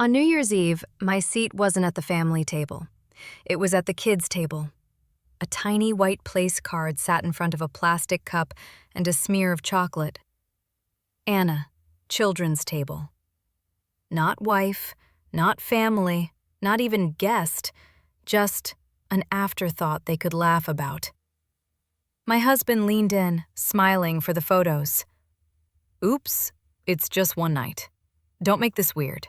On New Year's Eve, my seat wasn't at the family table. It was at the kids' table. A tiny white place card sat in front of a plastic cup and a smear of chocolate. Anna, children's table. Not wife, not family, not even guest, just an afterthought they could laugh about. My husband leaned in, smiling for the photos. Oops, it's just one night. Don't make this weird.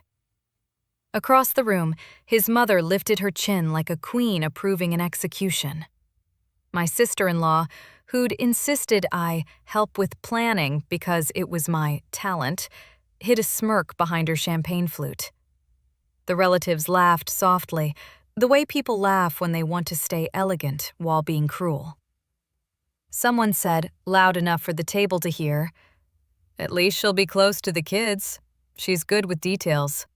Across the room, his mother lifted her chin like a queen approving an execution. My sister-in-law, who'd insisted I help with planning because it was my talent, hid a smirk behind her champagne flute. The relatives laughed softly, the way people laugh when they want to stay elegant while being cruel. Someone said, loud enough for the table to hear, "At least she'll be close to the kids. She's good with details."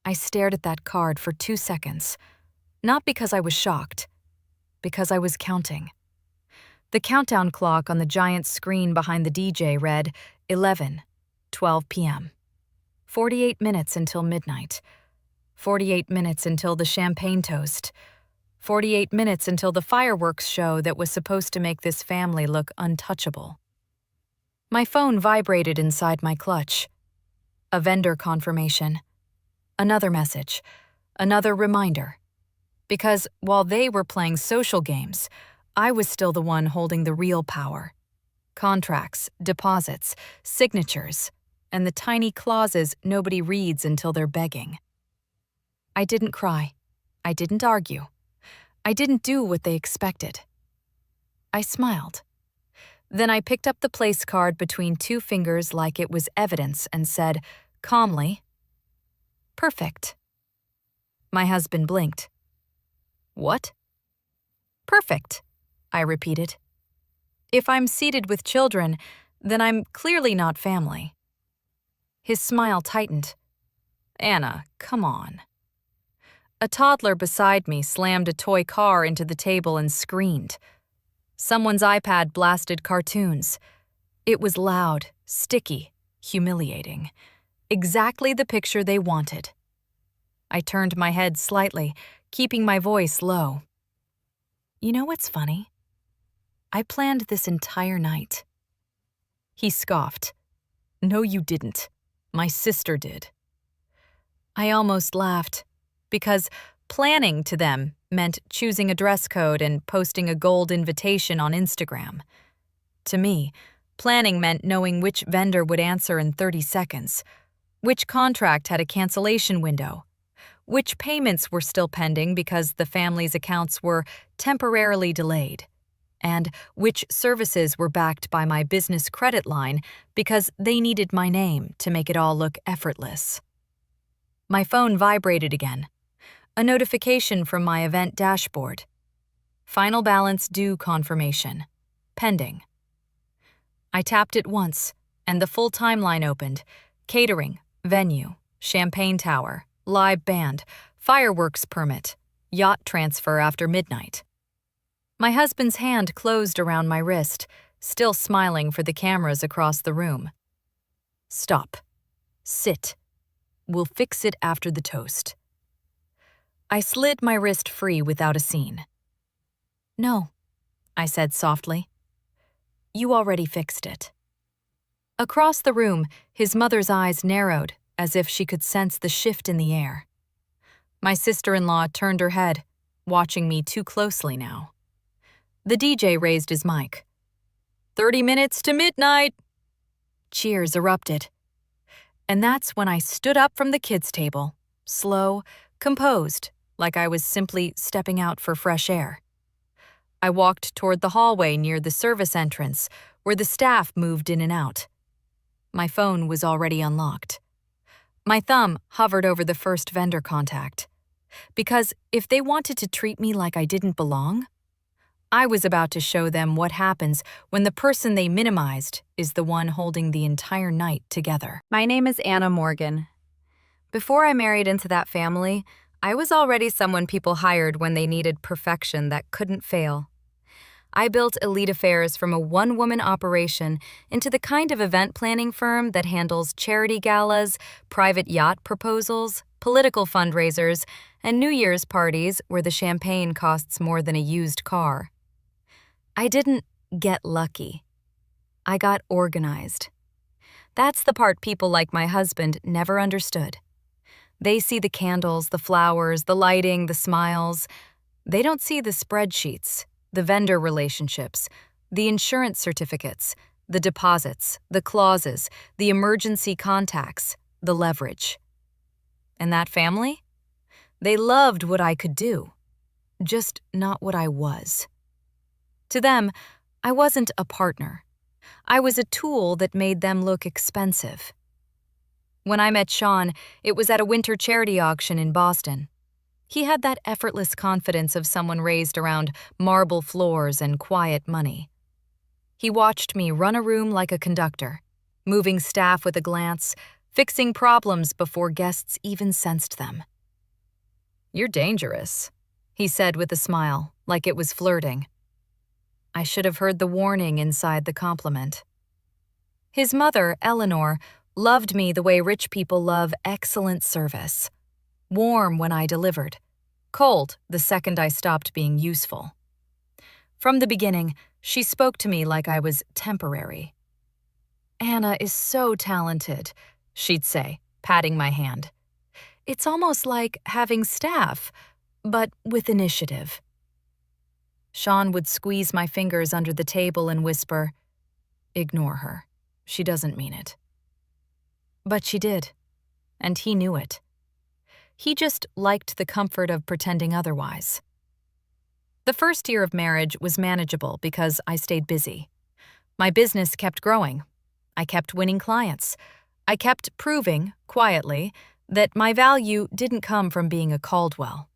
I stared at that card for 2 seconds, not because I was shocked, because I was counting. The countdown clock on the giant screen behind the DJ read 11:12 p.m. 48 minutes until midnight. 48 minutes until the champagne toast. 48 minutes until the fireworks show that was supposed to make this family look untouchable. My phone vibrated inside my clutch. A vendor confirmation. Another message. Another reminder. Because while they were playing social games, I was still the one holding the real power. Contracts, deposits, signatures, and the tiny clauses nobody reads until they're begging. I didn't cry. I didn't argue. I didn't do what they expected. I smiled. Then I picked up the place card between 2 fingers like it was evidence and said, calmly, "Perfect." My husband blinked. "What?" "Perfect," I repeated. "If I'm seated with children, then I'm clearly not family." His smile tightened. "Anna, come on." A toddler beside me slammed a toy car into the table and screamed. Someone's iPad blasted cartoons. It was loud, sticky, humiliating. Exactly the picture they wanted. I turned my head slightly, keeping my voice low. "You know what's funny? I planned this entire night." He scoffed. "No, you didn't. My sister did." I almost laughed, because planning to them meant choosing a dress code and posting a gold invitation on Instagram. To me, planning meant knowing which vendor would answer in 30 seconds, which contract had a cancellation window, which payments were still pending because the family's accounts were temporarily delayed, and which services were backed by my business credit line because they needed my name to make it all look effortless. My phone vibrated again. A notification from my event dashboard. Final balance due confirmation. Pending. I tapped it once, and the full timeline opened. Catering, venue, champagne tower, live band, fireworks permit, yacht transfer after midnight. My husband's hand closed around my wrist, still smiling for the cameras across the room. "Stop. Sit. We'll fix it after the toast." I slid my wrist free without a scene. "No," I said softly. "You already fixed it." Across the room, his mother's eyes narrowed, as if she could sense the shift in the air. My sister-in-law turned her head, watching me too closely now. The DJ raised his mic. 30 minutes to midnight!" Cheers erupted. And that's when I stood up from the kids' table, slow, composed, like I was simply stepping out for fresh air. I walked toward the hallway near the service entrance, where the staff moved in and out. My phone was already unlocked. My thumb hovered over the first vendor contact. Because if they wanted to treat me like I didn't belong, I was about to show them what happens when the person they minimized is the one holding the entire night together. My name is Anna Morgan. Before I married into that family, I was already someone people hired when they needed perfection that couldn't fail. I built Elite Affairs from a one-woman operation into the kind of event planning firm that handles charity galas, private yacht proposals, political fundraisers, and New Year's parties where the champagne costs more than a used car. I didn't get lucky. I got organized. That's the part people like my husband never understood. They see the candles, the flowers, the lighting, the smiles. They don't see the spreadsheets, the vendor relationships, the insurance certificates, the deposits, the clauses, the emergency contacts, the leverage. And that family? They loved what I could do, just not what I was. To them, I wasn't a partner. I was a tool that made them look expensive. When I met Sean, it was at a winter charity auction in Boston. He had that effortless confidence of someone raised around marble floors and quiet money. He watched me run a room like a conductor, moving staff with a glance, fixing problems before guests even sensed them. "You're dangerous," he said with a smile, like it was flirting. I should have heard the warning inside the compliment. His mother, Eleanor, loved me the way rich people love excellent service. Warm when I delivered, cold the second I stopped being useful. From the beginning, she spoke to me like I was temporary. "Anna is so talented," she'd say, patting my hand. "It's almost like having staff, but with initiative." Sean would squeeze my fingers under the table and whisper, "Ignore her. She doesn't mean it." But she did, and he knew it. He just liked the comfort of pretending otherwise. The first year of marriage was manageable because I stayed busy. My business kept growing. I kept winning clients. I kept proving, quietly, that my value didn't come from being a Caldwell.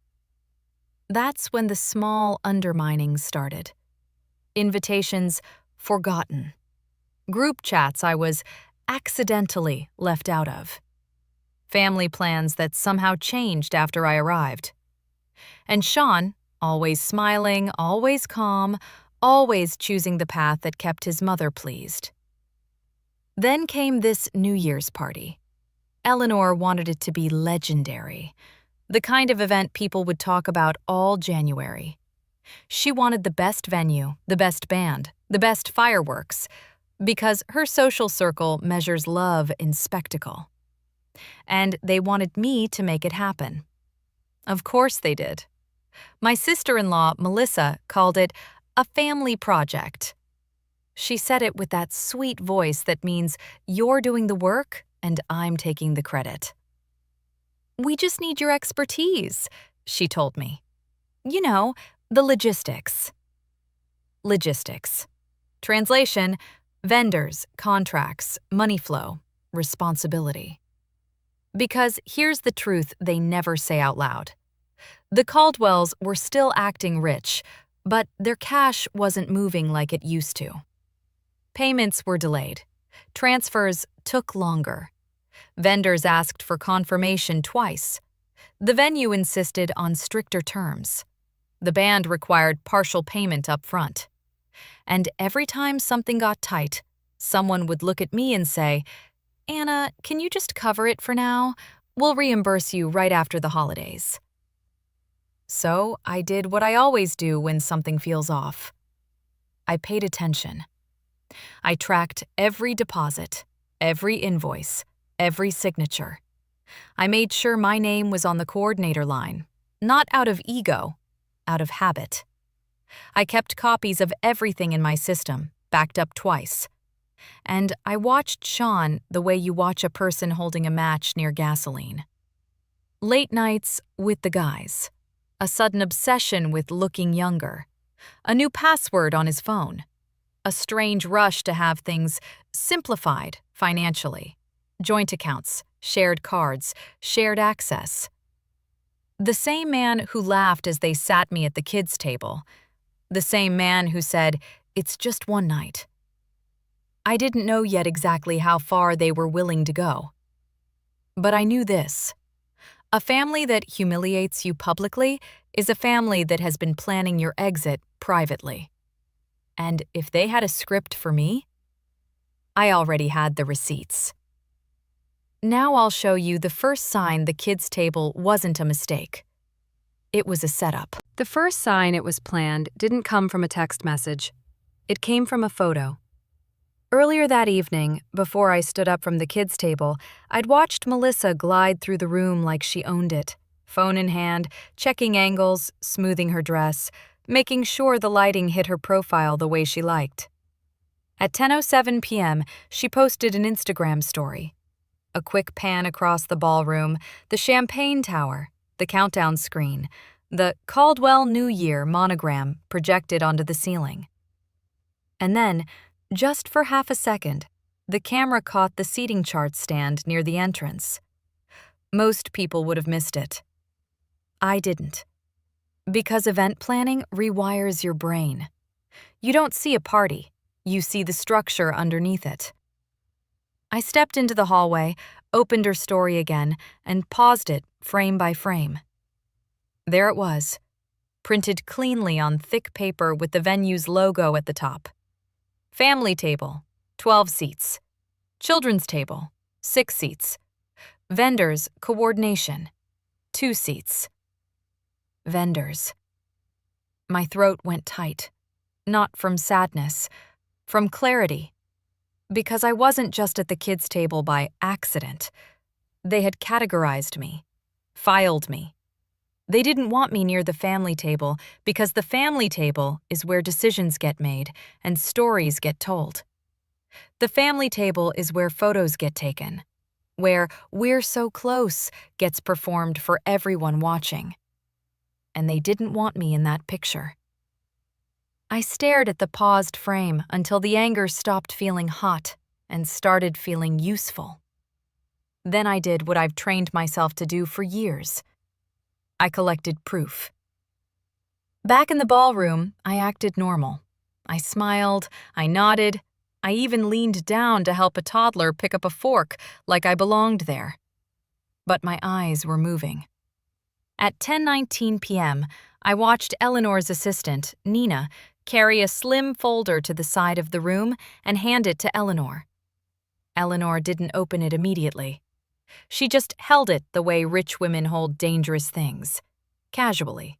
That's when the small underminings started. Invitations forgotten. Group chats I was accidentally left out of. Family plans that somehow changed after I arrived. And Sean, always smiling, always calm, always choosing the path that kept his mother pleased. Then came this New Year's party. Eleanor wanted it to be legendary, the kind of event people would talk about all January. She wanted the best venue, the best band, the best fireworks, because her social circle measures love in spectacle. And they wanted me to make it happen. Of course they did. My sister-in-law, Melissa, called it a family project. She said it with that sweet voice that means you're doing the work and I'm taking the credit. "We just need your expertise," she told me. "You know, the logistics." Logistics. Translation: vendors, contracts, money flow, responsibility. Because here's the truth they never say out loud. The Caldwells were still acting rich, but their cash wasn't moving like it used to. Payments were delayed. Transfers took longer. Vendors asked for confirmation twice. The venue insisted on stricter terms. The band required partial payment up front. And every time something got tight, someone would look at me and say, "Anna, can you just cover it for now? We'll reimburse you right after the holidays." So I did what I always do when something feels off. I paid attention. I tracked every deposit, every invoice, every signature. I made sure my name was on the coordinator line, not out of ego, out of habit. I kept copies of everything in my system, backed up twice. And I watched Sean the way you watch a person holding a match near gasoline. Late nights with the guys, a sudden obsession with looking younger, a new password on his phone, a strange rush to have things simplified financially, joint accounts, shared cards, shared access. The same man who laughed as they sat me at the kids' table, the same man who said, "It's just one night." I didn't know yet exactly how far they were willing to go. But I knew this. A family that humiliates you publicly is a family that has been planning your exit privately. And if they had a script for me, I already had the receipts. Now I'll show you the first sign the kids' table wasn't a mistake. It was a setup. The first sign it was planned didn't come from a text message. It came from a photo. Earlier that evening, before I stood up from the kids' table, I'd watched Melissa glide through the room like she owned it, phone in hand, checking angles, smoothing her dress, making sure the lighting hit her profile the way she liked. At 10:07 p.m., she posted an Instagram story. A quick pan across the ballroom, the champagne tower, the countdown screen, the Caldwell New Year monogram projected onto the ceiling. And then, just for half a second, the camera caught the seating chart stand near the entrance. Most people would have missed it. I didn't. Because event planning rewires your brain. You don't see a party, you see the structure underneath it. I stepped into the hallway, opened her story again, and paused it frame by frame. There it was, printed cleanly on thick paper with the venue's logo at the top. Family table, 12 seats. Children's table, 6 seats. Vendors, coordination, 2 seats. Vendors. My throat went tight, not from sadness, from clarity. Because I wasn't just at the kids' table by accident. They had categorized me, filed me. They didn't want me near the family table because the family table is where decisions get made and stories get told. The family table is where photos get taken, where "We're so close" gets performed for everyone watching. And they didn't want me in that picture. I stared at the paused frame until the anger stopped feeling hot and started feeling useful. Then I did what I've trained myself to do for years. I collected proof. Back in the ballroom, I acted normal. I smiled, I nodded, I even leaned down to help a toddler pick up a fork like I belonged there. But my eyes were moving. At 10:19 p.m., I watched Eleanor's assistant, Nina, carry a slim folder to the side of the room and hand it to Eleanor. Eleanor didn't open it immediately. She just held it the way rich women hold dangerous things, casually.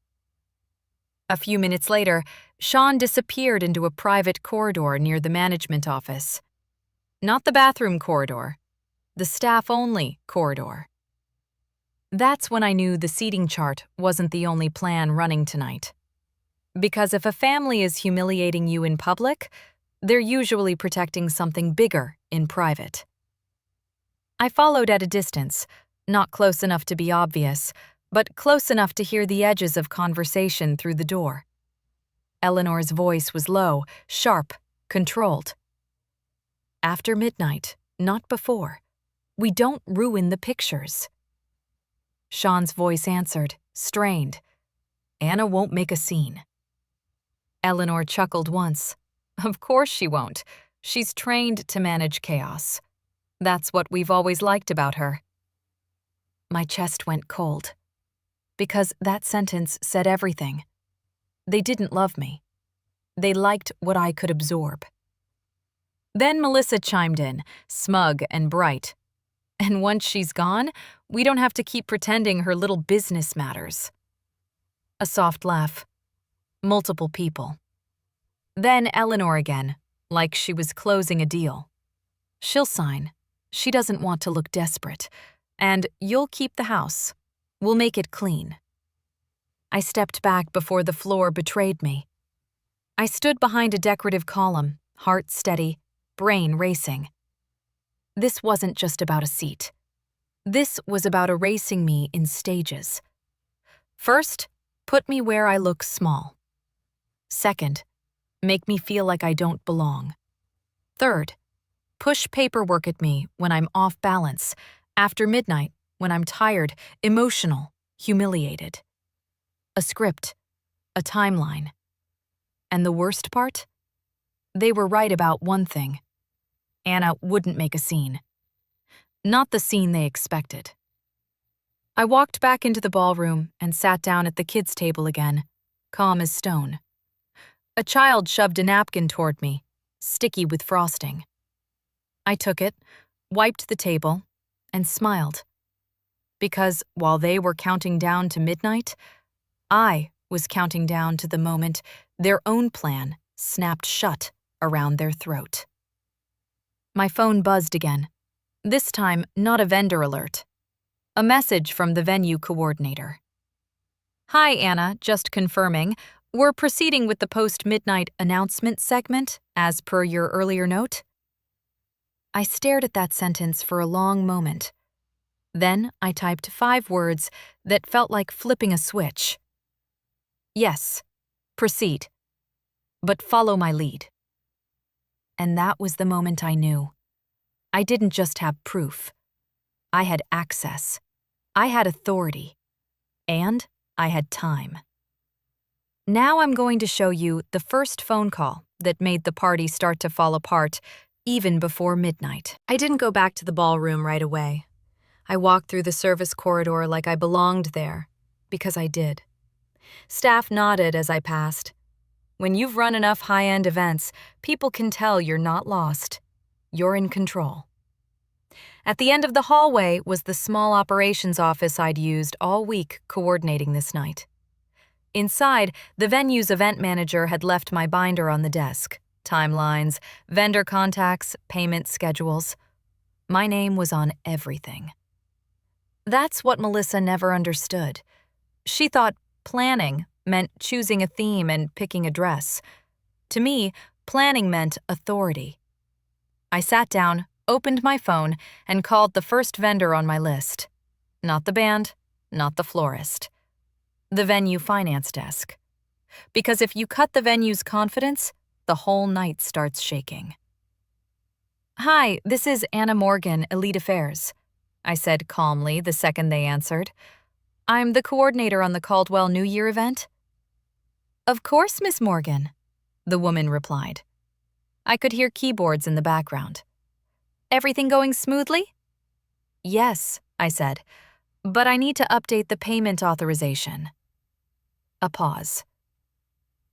A few minutes later, Sean disappeared into a private corridor near the management office. Not the bathroom corridor, the staff-only corridor. That's when I knew the seating chart wasn't the only plan running tonight. Because if a family is humiliating you in public, they're usually protecting something bigger in private. I followed at a distance, not close enough to be obvious, but close enough to hear the edges of conversation through the door. Eleanor's voice was low, sharp, controlled. After midnight, not before. We don't ruin the pictures. Sean's voice answered, strained. Anna won't make a scene. Eleanor chuckled once. Of course she won't. She's trained to manage chaos. That's what we've always liked about her. My chest went cold. Because that sentence said everything. They didn't love me. They liked what I could absorb. Then Melissa chimed in, smug and bright. And once she's gone, we don't have to keep pretending her little business matters. A soft laugh. Multiple people. Then Eleanor again, like she was closing a deal. She'll sign. She doesn't want to look desperate. And you'll keep the house. We'll make it clean. I stepped back before the floor betrayed me. I stood behind a decorative column, heart steady, brain racing. This wasn't just about a seat. This was about erasing me in stages. First, put me where I look small. Second, make me feel like I don't belong. Third, push paperwork at me when I'm off balance, after midnight, when I'm tired, emotional, humiliated. A script, a timeline. And the worst part? They were right about one thing. Anna wouldn't make a scene. Not the scene they expected. I walked back into the ballroom and sat down at the kids' table again, calm as stone. A child shoved a napkin toward me, sticky with frosting. I took it, wiped the table, and smiled. Because while they were counting down to midnight, I was counting down to the moment their own plan snapped shut around their throat. My phone buzzed again. This time, not a vendor alert. A message from the venue coordinator. "Hi, Anna, just confirming. We're proceeding with the post-midnight announcement segment, as per your earlier note." I stared at that sentence for a long moment. Then I typed 5 words that felt like flipping a switch. "Yes, proceed. But follow my lead." And that was the moment I knew. I didn't just have proof. I had access. I had authority. And I had time. Now I'm going to show you the first phone call that made the party start to fall apart, even before midnight. I didn't go back to the ballroom right away. I walked through the service corridor like I belonged there, because I did. Staff nodded as I passed. When you've run enough high-end events, people can tell you're not lost. You're in control. At the end of the hallway was the small operations office I'd used all week coordinating this night. Inside, the venue's event manager had left my binder on the desk. Timelines, vendor contacts, payment schedules. My name was on everything. That's what Melissa never understood. She thought planning meant choosing a theme and picking a dress. To me, planning meant authority. I sat down, opened my phone, and called the first vendor on my list. Not the band, not the florist. The venue finance desk. Because if you cut the venue's confidence, the whole night starts shaking. "Hi, this is Anna Morgan, Elite Affairs," I said calmly the second they answered. "I'm the coordinator on the Caldwell New Year event." "Of course, Miss Morgan," the woman replied. I could hear keyboards in the background. "Everything going smoothly?" "Yes," I said, "but I need to update the payment authorization." A pause.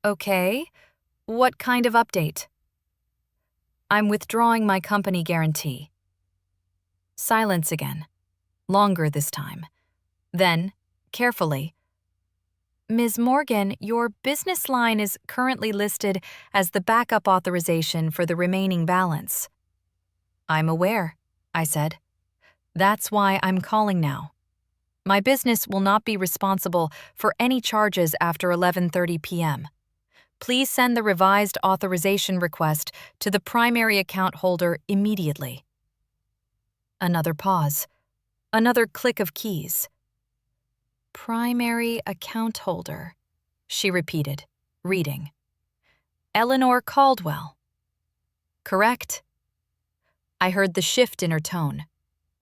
"Okay, what kind of update?" "I'm withdrawing my company guarantee." Silence again. Longer this time. Then, carefully, "Ms. Morgan, your business line is currently listed as the backup authorization for the remaining balance." "I'm aware," I said. "That's why I'm calling now. My business will not be responsible for any charges after 11:30 p.m. Please send the revised authorization request to the primary account holder immediately." Another pause. Another click of keys. "Primary account holder," she repeated, reading. "Eleanor Caldwell." "Correct." I heard the shift in her tone,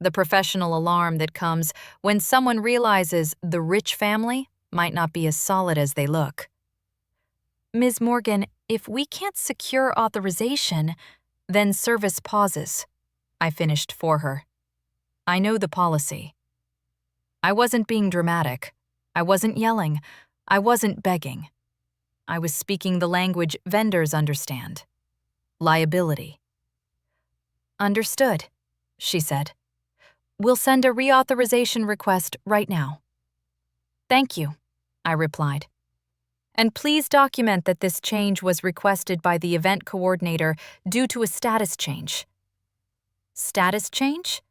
the professional alarm that comes when someone realizes the rich family might not be as solid as they look. "Ms. Morgan, if we can't secure authorization, then service pauses," I finished for her. "I know the policy." I wasn't being dramatic. I wasn't yelling. I wasn't begging. I was speaking the language vendors understand. Liability. "Understood," she said. "We'll send a reauthorization request right now." "Thank you," I replied. "And please document that this change was requested by the event coordinator due to a status change." "Status change?"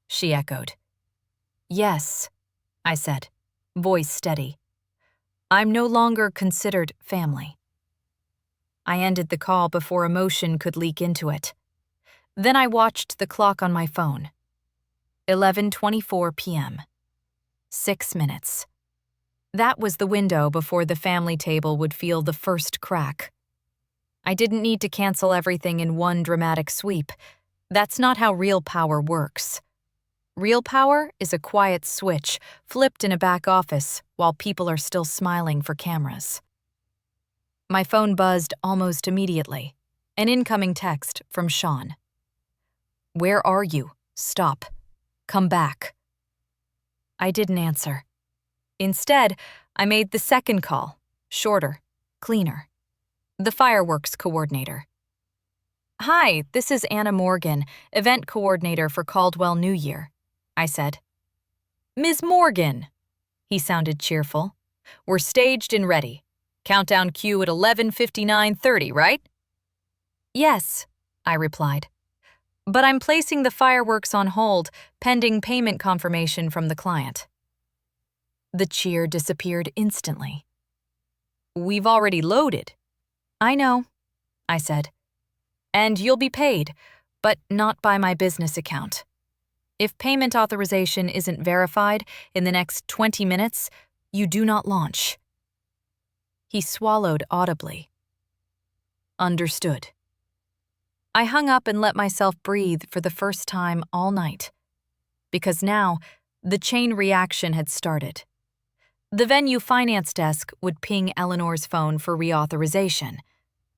she echoed. "Yes," I said, voice steady. "I'm no longer considered family." I ended the call before emotion could leak into it. Then I watched the clock on my phone. 11:24 p.m. 6 minutes. That was the window before the family table would feel the first crack. I didn't need to cancel everything in one dramatic sweep. That's not how real power works. Real power is a quiet switch flipped in a back office while people are still smiling for cameras. My phone buzzed almost immediately. An incoming text from Sean. "Where are you? Stop. Come back." I didn't answer. Instead, I made the second call, shorter, cleaner. the fireworks coordinator. "Hi, this is Anna Morgan, event coordinator for Caldwell New Year," I said. "Ms. Morgan," he sounded cheerful. "We're staged and ready. Countdown cue at 11:59:30, right?" "Yes," I replied. "But I'm placing the fireworks on hold pending payment confirmation from the client." The cheer disappeared instantly. "We've already loaded." "I know," I said. "And you'll be paid, but not by my business account. If payment authorization isn't verified in the next 20 minutes, you do not launch." He swallowed audibly. "Understood." I hung up and let myself breathe for the first time all night. Because now, the chain reaction had started. The venue finance desk would ping Eleanor's phone for reauthorization.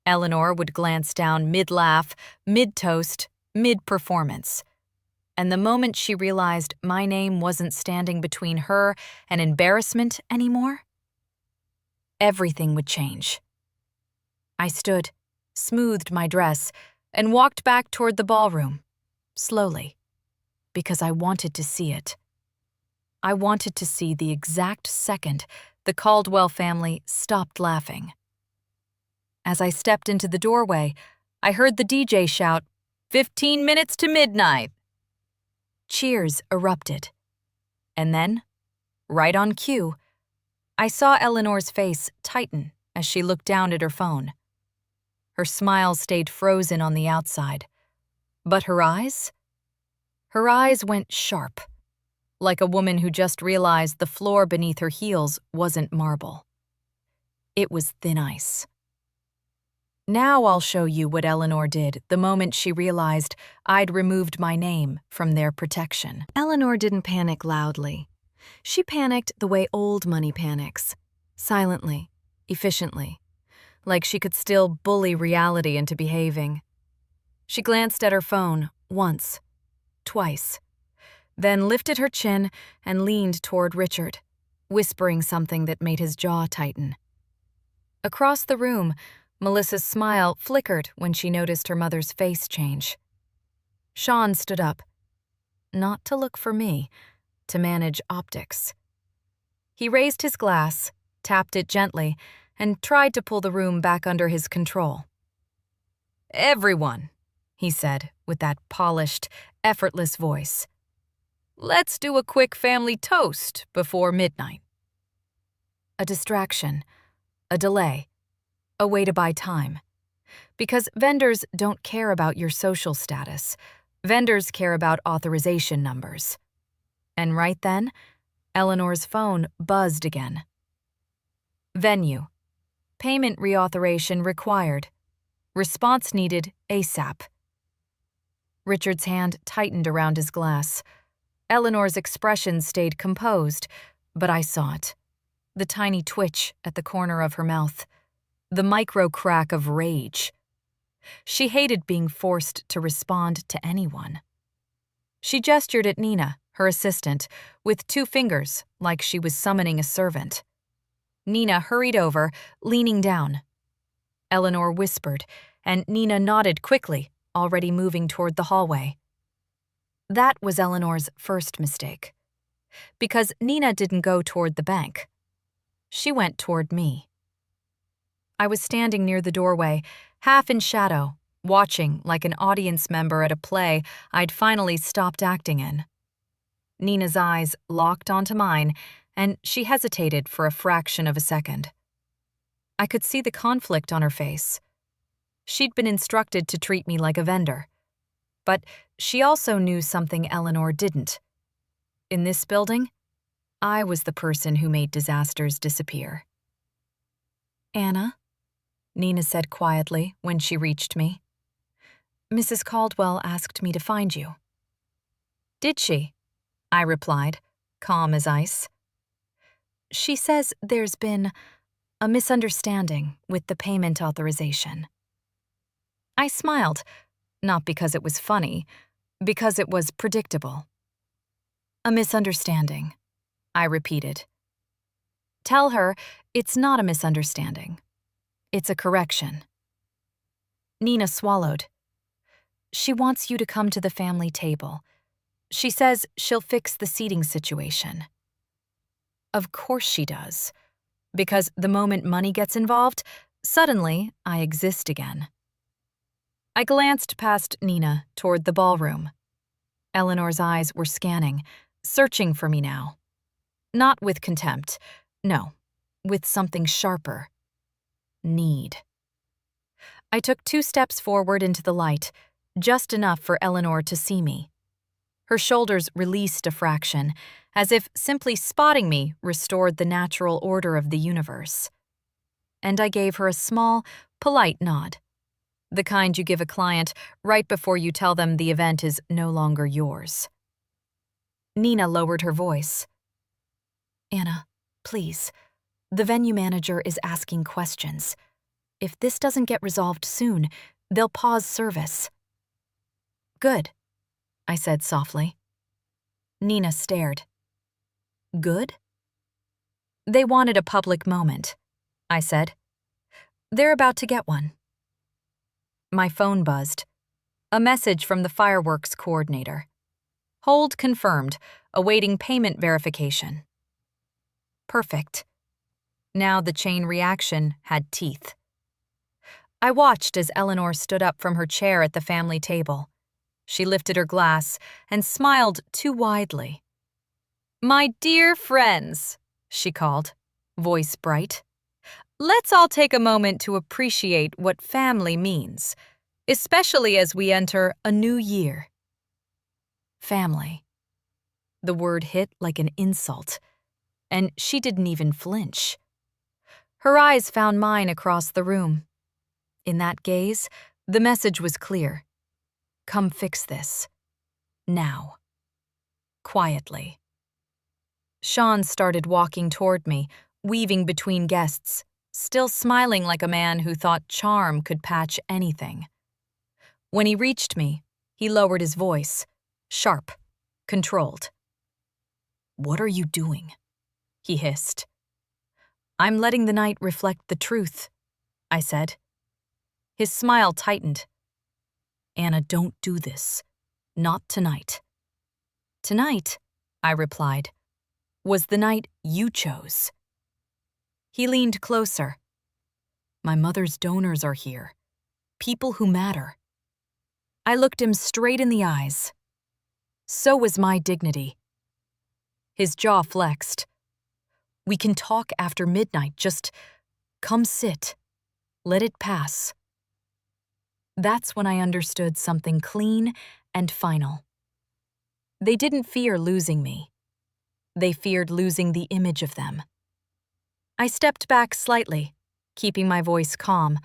Eleanor would glance down mid-laugh, mid-toast, mid-performance. And the moment she realized my name wasn't standing between her and embarrassment anymore, everything would change. I stood, smoothed my dress, and walked back toward the ballroom, slowly, because I wanted to see it. I wanted to see the exact second the Caldwell family stopped laughing. As I stepped into the doorway, I heard the DJ shout, "15 minutes to midnight!" Cheers erupted. And then, right on cue, I saw Eleanor's face tighten as she looked down at her phone. Her smile stayed frozen on the outside. But her eyes? Her eyes went sharp, like a woman who just realized the floor beneath her heels wasn't marble. It was thin ice. Now I'll show you what Eleanor did the moment she realized I'd removed my name from their protection. Eleanor didn't panic loudly. She panicked the way old money panics, silently, efficiently, like she could still bully reality into behaving. She glanced at her phone once, twice, then lifted her chin and leaned toward Richard, whispering something that made his jaw tighten. Across the room, Melissa's smile flickered when she noticed her mother's face change. Sean stood up, not to look for me, to manage optics. He raised his glass, tapped it gently, and tried to pull the room back under his control. "Everyone," he said with that polished, effortless voice, "let's do a quick family toast before midnight." A distraction, a delay, a way to buy time. Because vendors don't care about your social status. Vendors care about authorization numbers. And right then, Eleanor's phone buzzed again. Venue. Payment reauthorization required. Response needed ASAP. Richard's hand tightened around his glass. Eleanor's expression stayed composed, but I saw it. The tiny twitch at the corner of her mouth. The micro crack of rage. She hated being forced to respond to anyone. She gestured at Nina, her assistant, with 2 fingers like she was summoning a servant. Nina hurried over, leaning down. Eleanor whispered, and Nina nodded quickly, already moving toward the hallway. That was Eleanor's first mistake. Because Nina didn't go toward the bank. She went toward me. I was standing near the doorway, half in shadow, watching like an audience member at a play I'd finally stopped acting in. Nina's eyes locked onto mine, and she hesitated for a fraction of a second. I could see the conflict on her face. She'd been instructed to treat me like a vendor. But she also knew something Eleanor didn't. In this building, I was the person who made disasters disappear. "Anna," Nina said quietly when she reached me. "Mrs. Caldwell asked me to find you." "Did she?" I replied, calm as ice. "She says there's been a misunderstanding with the payment authorization." I smiled, not because it was funny, because it was predictable. "A misunderstanding," I repeated. "Tell her it's not a misunderstanding. It's a correction. Nina swallowed. She wants you to come to the family table. She says she'll fix the seating situation. Of course she does. Because the moment money gets involved, suddenly I exist again. I glanced past Nina toward the ballroom. Eleanor's eyes were scanning, searching for me now. Not with contempt, no, with something sharper. Need. I took 2 steps forward into the light, just enough for Eleanor to see me. Her shoulders released a fraction, as if simply spotting me restored the natural order of the universe. And I gave her a small, polite nod. The kind you give a client right before you tell them the event is no longer yours. Nina lowered her voice. Anna, please. The venue manager is asking questions. If this doesn't get resolved soon, they'll pause service. Good, I said softly. Nina stared. Good? They wanted a public moment, I said. They're about to get one. My phone buzzed. A message from the fireworks coordinator. Hold confirmed, awaiting payment verification. Perfect. Now the chain reaction had teeth. I watched as Eleanor stood up from her chair at the family table. She lifted her glass and smiled too widely. My dear friends, she called, voice bright. Let's all take a moment to appreciate what family means, especially as we enter a new year. Family. The word hit like an insult, and she didn't even flinch. Her eyes found mine across the room. In that gaze, the message was clear. Come fix this. Now. Quietly. Sean started walking toward me, weaving between guests, still smiling like a man who thought charm could patch anything. When he reached me, he lowered his voice, sharp, controlled. What are you doing? He hissed. I'm letting the night reflect the truth, I said. His smile tightened. Anna, don't do this. Not tonight. Tonight, I replied, was the night you chose. He leaned closer. My mother's donors are here. People who matter. I looked him straight in the eyes. So was my dignity. His jaw flexed. We can talk after midnight, just come sit. Let it pass. That's when I understood something clean and final. They didn't fear losing me. They feared losing the image of them. I stepped back slightly, keeping my voice calm,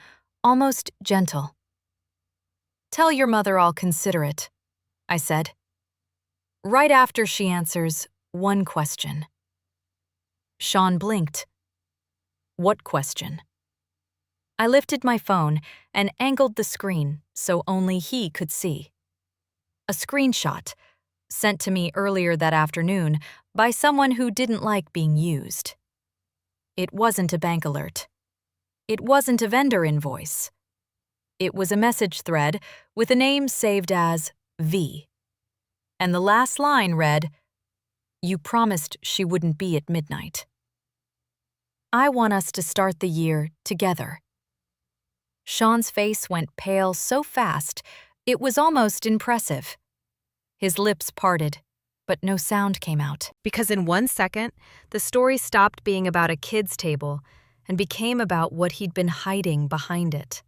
almost gentle. Tell your mother I'll consider it, I said. Right after she answers one question. Sean blinked. What question? I lifted my phone and angled the screen so only he could see. A screenshot, sent to me earlier that afternoon by someone who didn't like being used. It wasn't a bank alert. It wasn't a vendor invoice. It was a message thread with a name saved as V. And the last line read, You promised she wouldn't be at midnight. I want us to start the year together. Sean's face went pale so fast, it was almost impressive. His lips parted, but no sound came out. Because in 1 second, the story stopped being about a kid's table and became about what he'd been hiding behind it.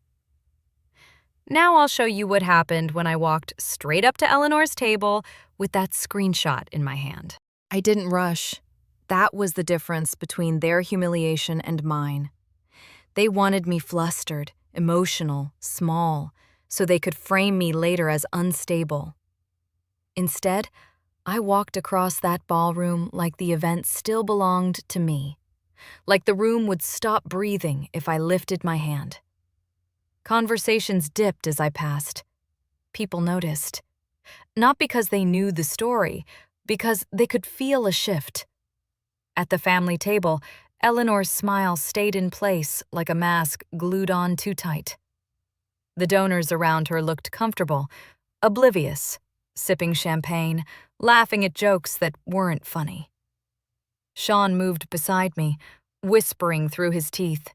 Now I'll show you what happened when I walked straight up to Eleanor's table with that screenshot in my hand. I didn't rush. That was the difference between their humiliation and mine. They wanted me flustered, emotional, small, so they could frame me later as unstable. Instead, I walked across that ballroom like the event still belonged to me, like the room would stop breathing if I lifted my hand. Conversations dipped as I passed. People noticed. Not because they knew the story, because they could feel a shift. At the family table, Eleanor's smile stayed in place like a mask glued on too tight. The donors around her looked comfortable, oblivious, sipping champagne, laughing at jokes that weren't funny. Sean moved beside me, whispering through his teeth,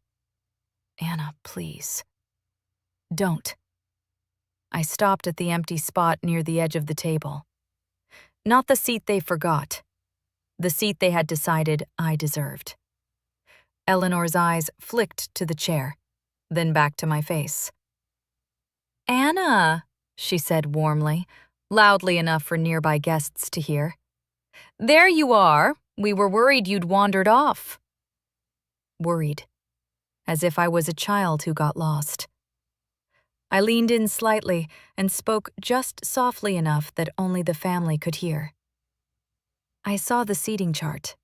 "Anna, please. Don't." I stopped at the empty spot near the edge of the table. Not the seat they forgot. The seat they had decided I deserved. Eleanor's eyes flicked to the chair, then back to my face. "Anna," she said warmly, loudly enough for nearby guests to hear. "There you are. We were worried you'd wandered off." Worried, as if I was a child who got lost. I leaned in slightly and spoke just softly enough that only the family could hear. I saw the seating chart.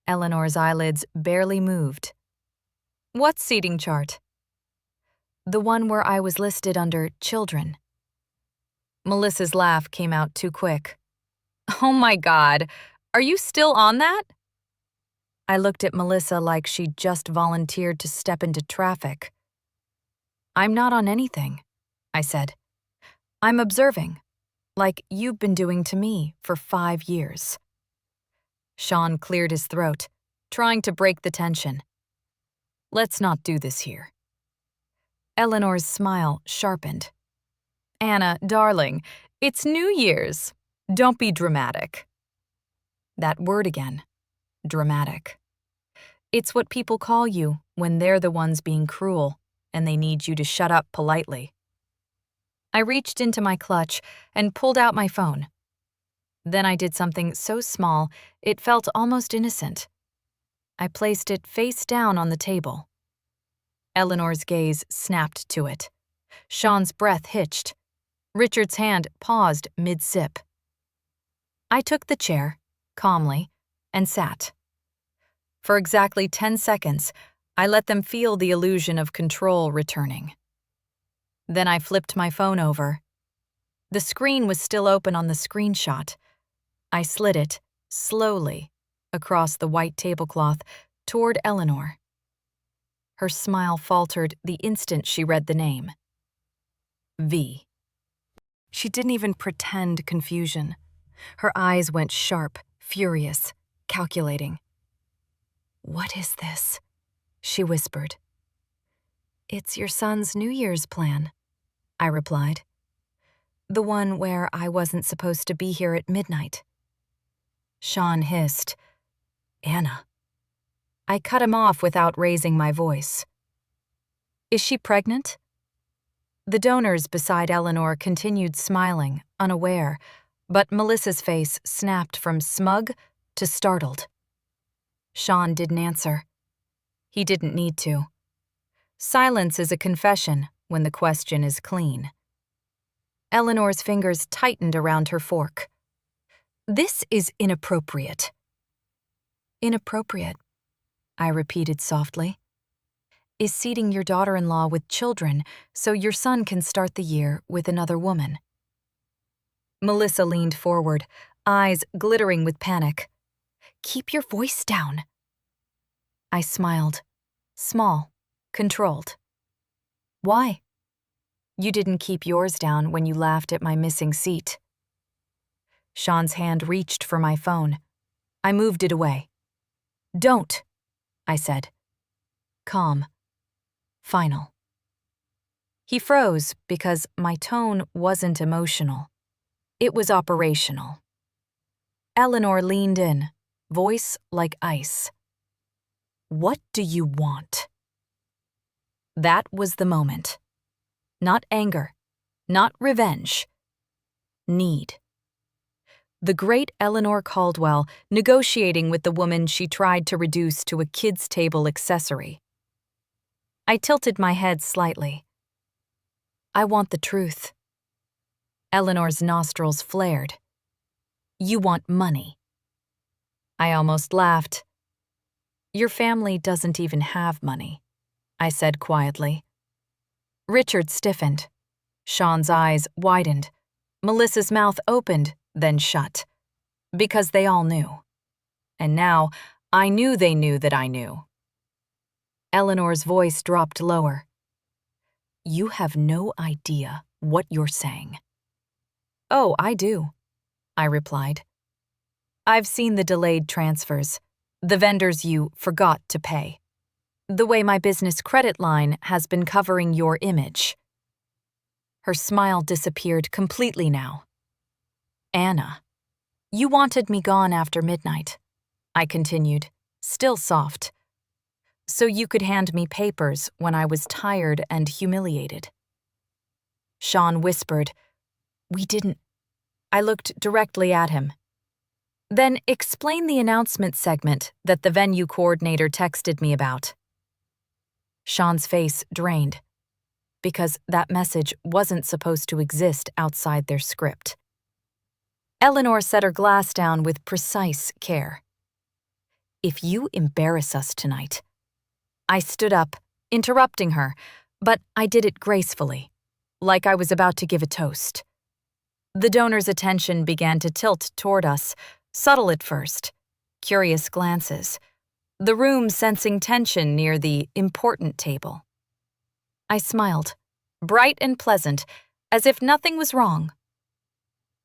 Eleanor's eyelids barely moved. "What seating chart?" "The one where I was listed under children." Melissa's laugh came out too quick. "Oh my God, are you still on that?" I looked at Melissa like she'd just volunteered to step into traffic. "I'm not on anything," I said. "I'm observing, like you've been doing to me for 5 years. Sean cleared his throat, trying to break the tension. "Let's not do this here." Eleanor's smile sharpened. "Anna, darling, it's New Year's. Don't be dramatic." That word again. Dramatic. It's what people call you when they're the ones being cruel and they need you to shut up politely. I reached into my clutch and pulled out my phone. Then I did something so small it felt almost innocent. I placed it face down on the table. Eleanor's gaze snapped to it. Sean's breath hitched. Richard's hand paused mid-sip. I took the chair, calmly, and sat. For exactly 10 seconds, I let them feel the illusion of control returning. Then I flipped my phone over. The screen was still open on the screenshot. I slid it, slowly, across the white tablecloth toward Eleanor. Her smile faltered the instant she read the name. V. She didn't even pretend confusion. Her eyes went sharp, furious, calculating. "What is this?" she whispered. "It's your son's New Year's plan," I replied. "The one where I wasn't supposed to be here at midnight." Sean hissed, "Anna." I cut him off without raising my voice. "Is she pregnant?" The donors beside Eleanor continued smiling, unaware, but Melissa's face snapped from smug to startled. Sean didn't answer. He didn't need to. Silence is a confession when the question is clean. Eleanor's fingers tightened around her fork. "This is inappropriate." "Inappropriate," I repeated softly, "is seating your daughter-in-law with children so your son can start the year with another woman." Melissa leaned forward, eyes glittering with panic. "Keep your voice down." I smiled, small, controlled. "Why?" "You didn't keep yours down when you laughed at my missing seat." Sean's hand reached for my phone. I moved it away. "Don't," I said. Calm. Final. He froze because my tone wasn't emotional. It was operational. Eleanor leaned in, voice like ice. "What do you want?" That was the moment. Not anger, not revenge. Need. The great Eleanor Caldwell negotiating with the woman she tried to reduce to a kids' table accessory. I tilted my head slightly. "I want the truth." Eleanor's nostrils flared. "You want money." I almost laughed. "Your family doesn't even have money," I said quietly. Richard stiffened. Sean's eyes widened. Melissa's mouth opened, then shut. Because they all knew. And now, I knew they knew that I knew. Eleanor's voice dropped lower. You have no idea what you're saying. Oh, I do, I replied. I've seen the delayed transfers, the vendors you forgot to pay, the way my business credit line has been covering your image. Her smile disappeared completely now. Anna, you wanted me gone after midnight, I continued, still soft, so you could hand me papers when I was tired and humiliated. Sean whispered, We didn't. I looked directly at him. Then explain the announcement segment that the venue coordinator texted me about. Sean's face drained, because that message wasn't supposed to exist outside their script. Eleanor set her glass down with precise care. If you embarrass us tonight. I stood up, interrupting her, but I did it gracefully, like I was about to give a toast. The donor's attention began to tilt toward us, subtle at first, curious glances, the room sensing tension near the important table. I smiled, bright and pleasant, as if nothing was wrong.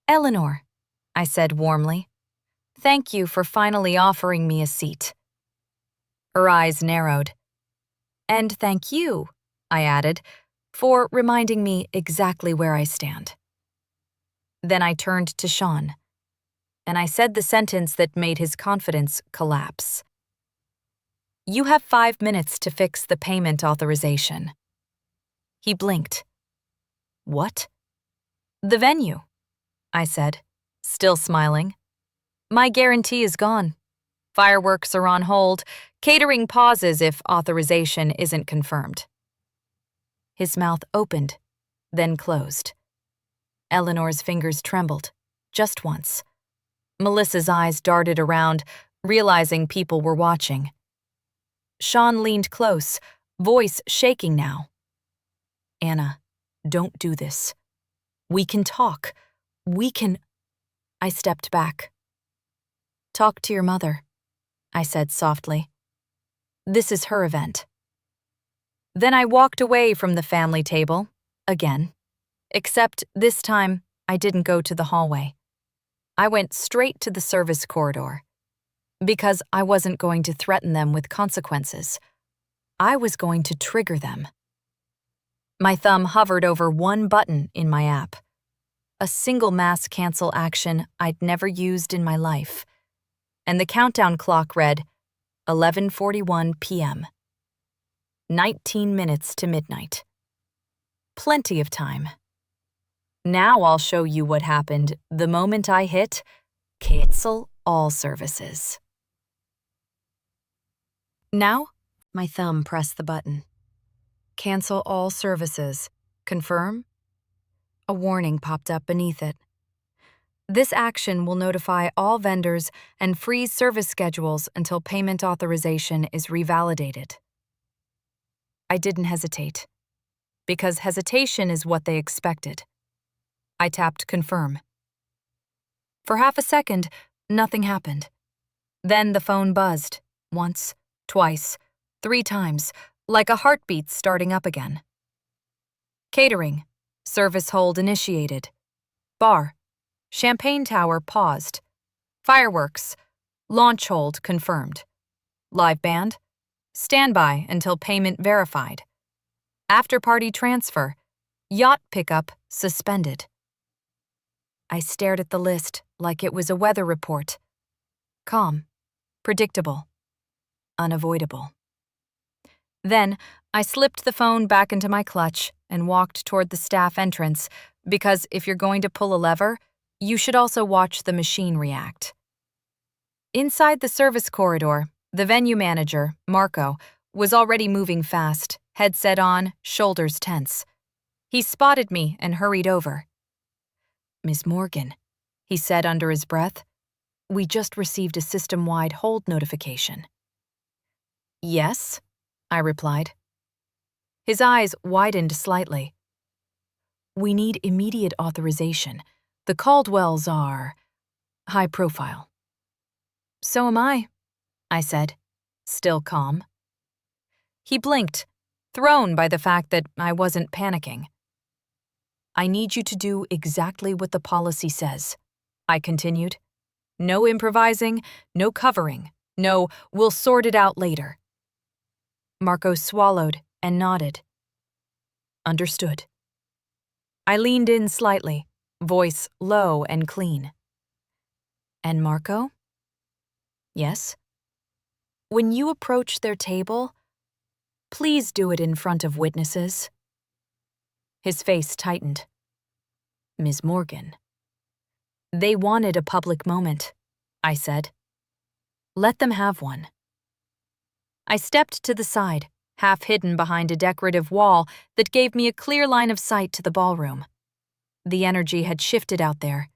Eleanor, I said warmly, thank you for finally offering me a seat. Her eyes narrowed. And thank you, I added, for reminding me exactly where I stand. Then I turned to Sean, and I said the sentence that made his confidence collapse. You have 5 minutes to fix the payment authorization. He blinked. What? The venue, I said, still smiling. My guarantee is gone. Fireworks are on hold. Catering pauses if authorization isn't confirmed. His mouth opened, then closed. Eleanor's fingers trembled, just once. Melissa's eyes darted around, realizing people were watching. Sean leaned close, voice shaking now. Anna, don't do this. We can talk. We can... I stepped back. Talk to your mother, I said softly. This is her event. Then I walked away from the family table, again. Except this time, I didn't go to the hallway. I went straight to the service corridor. Because I wasn't going to threaten them with consequences. I was going to trigger them. My thumb hovered over one button in my app. A single mass cancel action I'd never used in my life. And the countdown clock read 11:41 p.m. 19 minutes to midnight. Plenty of time. Now I'll show you what happened the moment I hit cancel all services. Now, my thumb pressed the button. Cancel all services. Confirm? A warning popped up beneath it. This action will notify all vendors and freeze service schedules until payment authorization is revalidated. I didn't hesitate, because hesitation is what they expected. I tapped confirm. For half a second, nothing happened. Then the phone buzzed, once, twice, 3 times, like a heartbeat starting up again. Catering, service hold initiated. Bar, champagne tower paused. Fireworks, launch hold confirmed. Live band, standby until payment verified. After-party transfer, yacht pickup suspended. I stared at the list like it was a weather report. Calm, predictable, unavoidable. Then, I slipped the phone back into my clutch and walked toward the staff entrance because if you're going to pull a lever, you should also watch the machine react. Inside the service corridor, the venue manager, Marco, was already moving fast, headset on, shoulders tense. He spotted me and hurried over. Ms. Morgan, he said under his breath, we just received a system-wide hold notification. Yes, I replied. His eyes widened slightly. We need immediate authorization. The Caldwells are high profile. So am I, I said, still calm. He blinked, thrown by the fact that I wasn't panicking. I need you to do exactly what the policy says, I continued. No improvising, no covering, no, we'll sort it out later. Marco swallowed and nodded. Understood. I leaned in slightly, voice low and clean. And Marco? Yes? When you approach their table, please do it in front of witnesses. His face tightened. Ms. Morgan. They wanted a public moment, I said. Let them have one. I stepped to the side, half hidden behind a decorative wall that gave me a clear line of sight to the ballroom. The energy had shifted out there.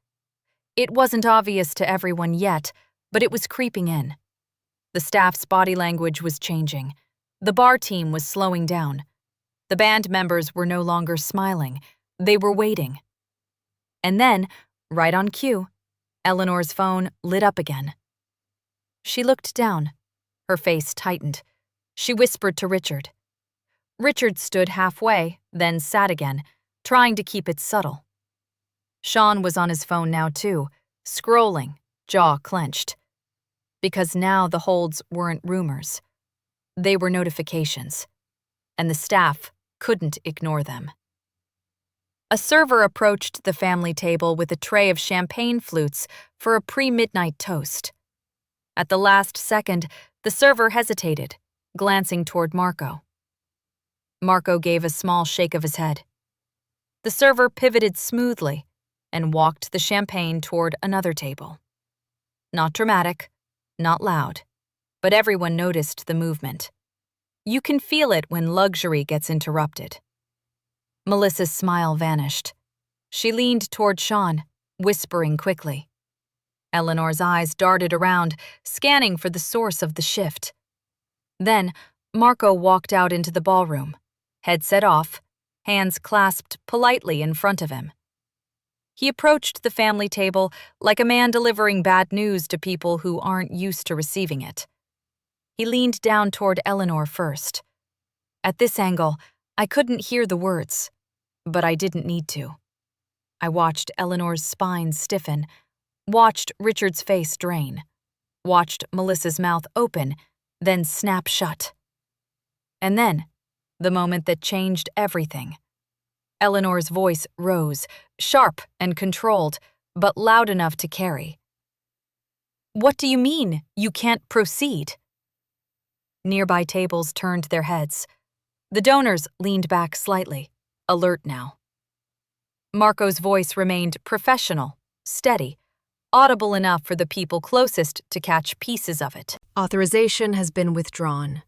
It wasn't obvious to everyone yet, but it was creeping in. The staff's body language was changing. The bar team was slowing down. The band members were no longer smiling. They were waiting. And then, right on cue, Eleanor's phone lit up again. She looked down. Her face tightened. She whispered to Richard. Richard stood halfway, then sat again, trying to keep it subtle. Sean was on his phone now too, scrolling, jaw clenched. Because now the holds weren't rumors. They were notifications, and the staff couldn't ignore them. A server approached the family table with a tray of champagne flutes for a pre-midnight toast. At the last second, the server hesitated, glancing toward Marco. Marco gave a small shake of his head. The server pivoted smoothly and walked the champagne toward another table. Not dramatic, not loud, but everyone noticed the movement. You can feel it when luxury gets interrupted. Melissa's smile vanished. She leaned toward Sean, whispering quickly. Eleanor's eyes darted around, scanning for the source of the shift. Then, Marco walked out into the ballroom, headset off, hands clasped politely in front of him. He approached the family table like a man delivering bad news to people who aren't used to receiving it. He leaned down toward Eleanor first. At this angle, I couldn't hear the words, but I didn't need to. I watched Eleanor's spine stiffen, watched Richard's face drain, watched Melissa's mouth open, then snap shut. And then, the moment that changed everything. Eleanor's voice rose, sharp and controlled, but loud enough to carry. What do you mean, you can't proceed? Nearby tables turned their heads. The donors leaned back slightly, alert now. Marco's voice remained professional, steady, audible enough for the people closest to catch pieces of it. Authorization has been withdrawn.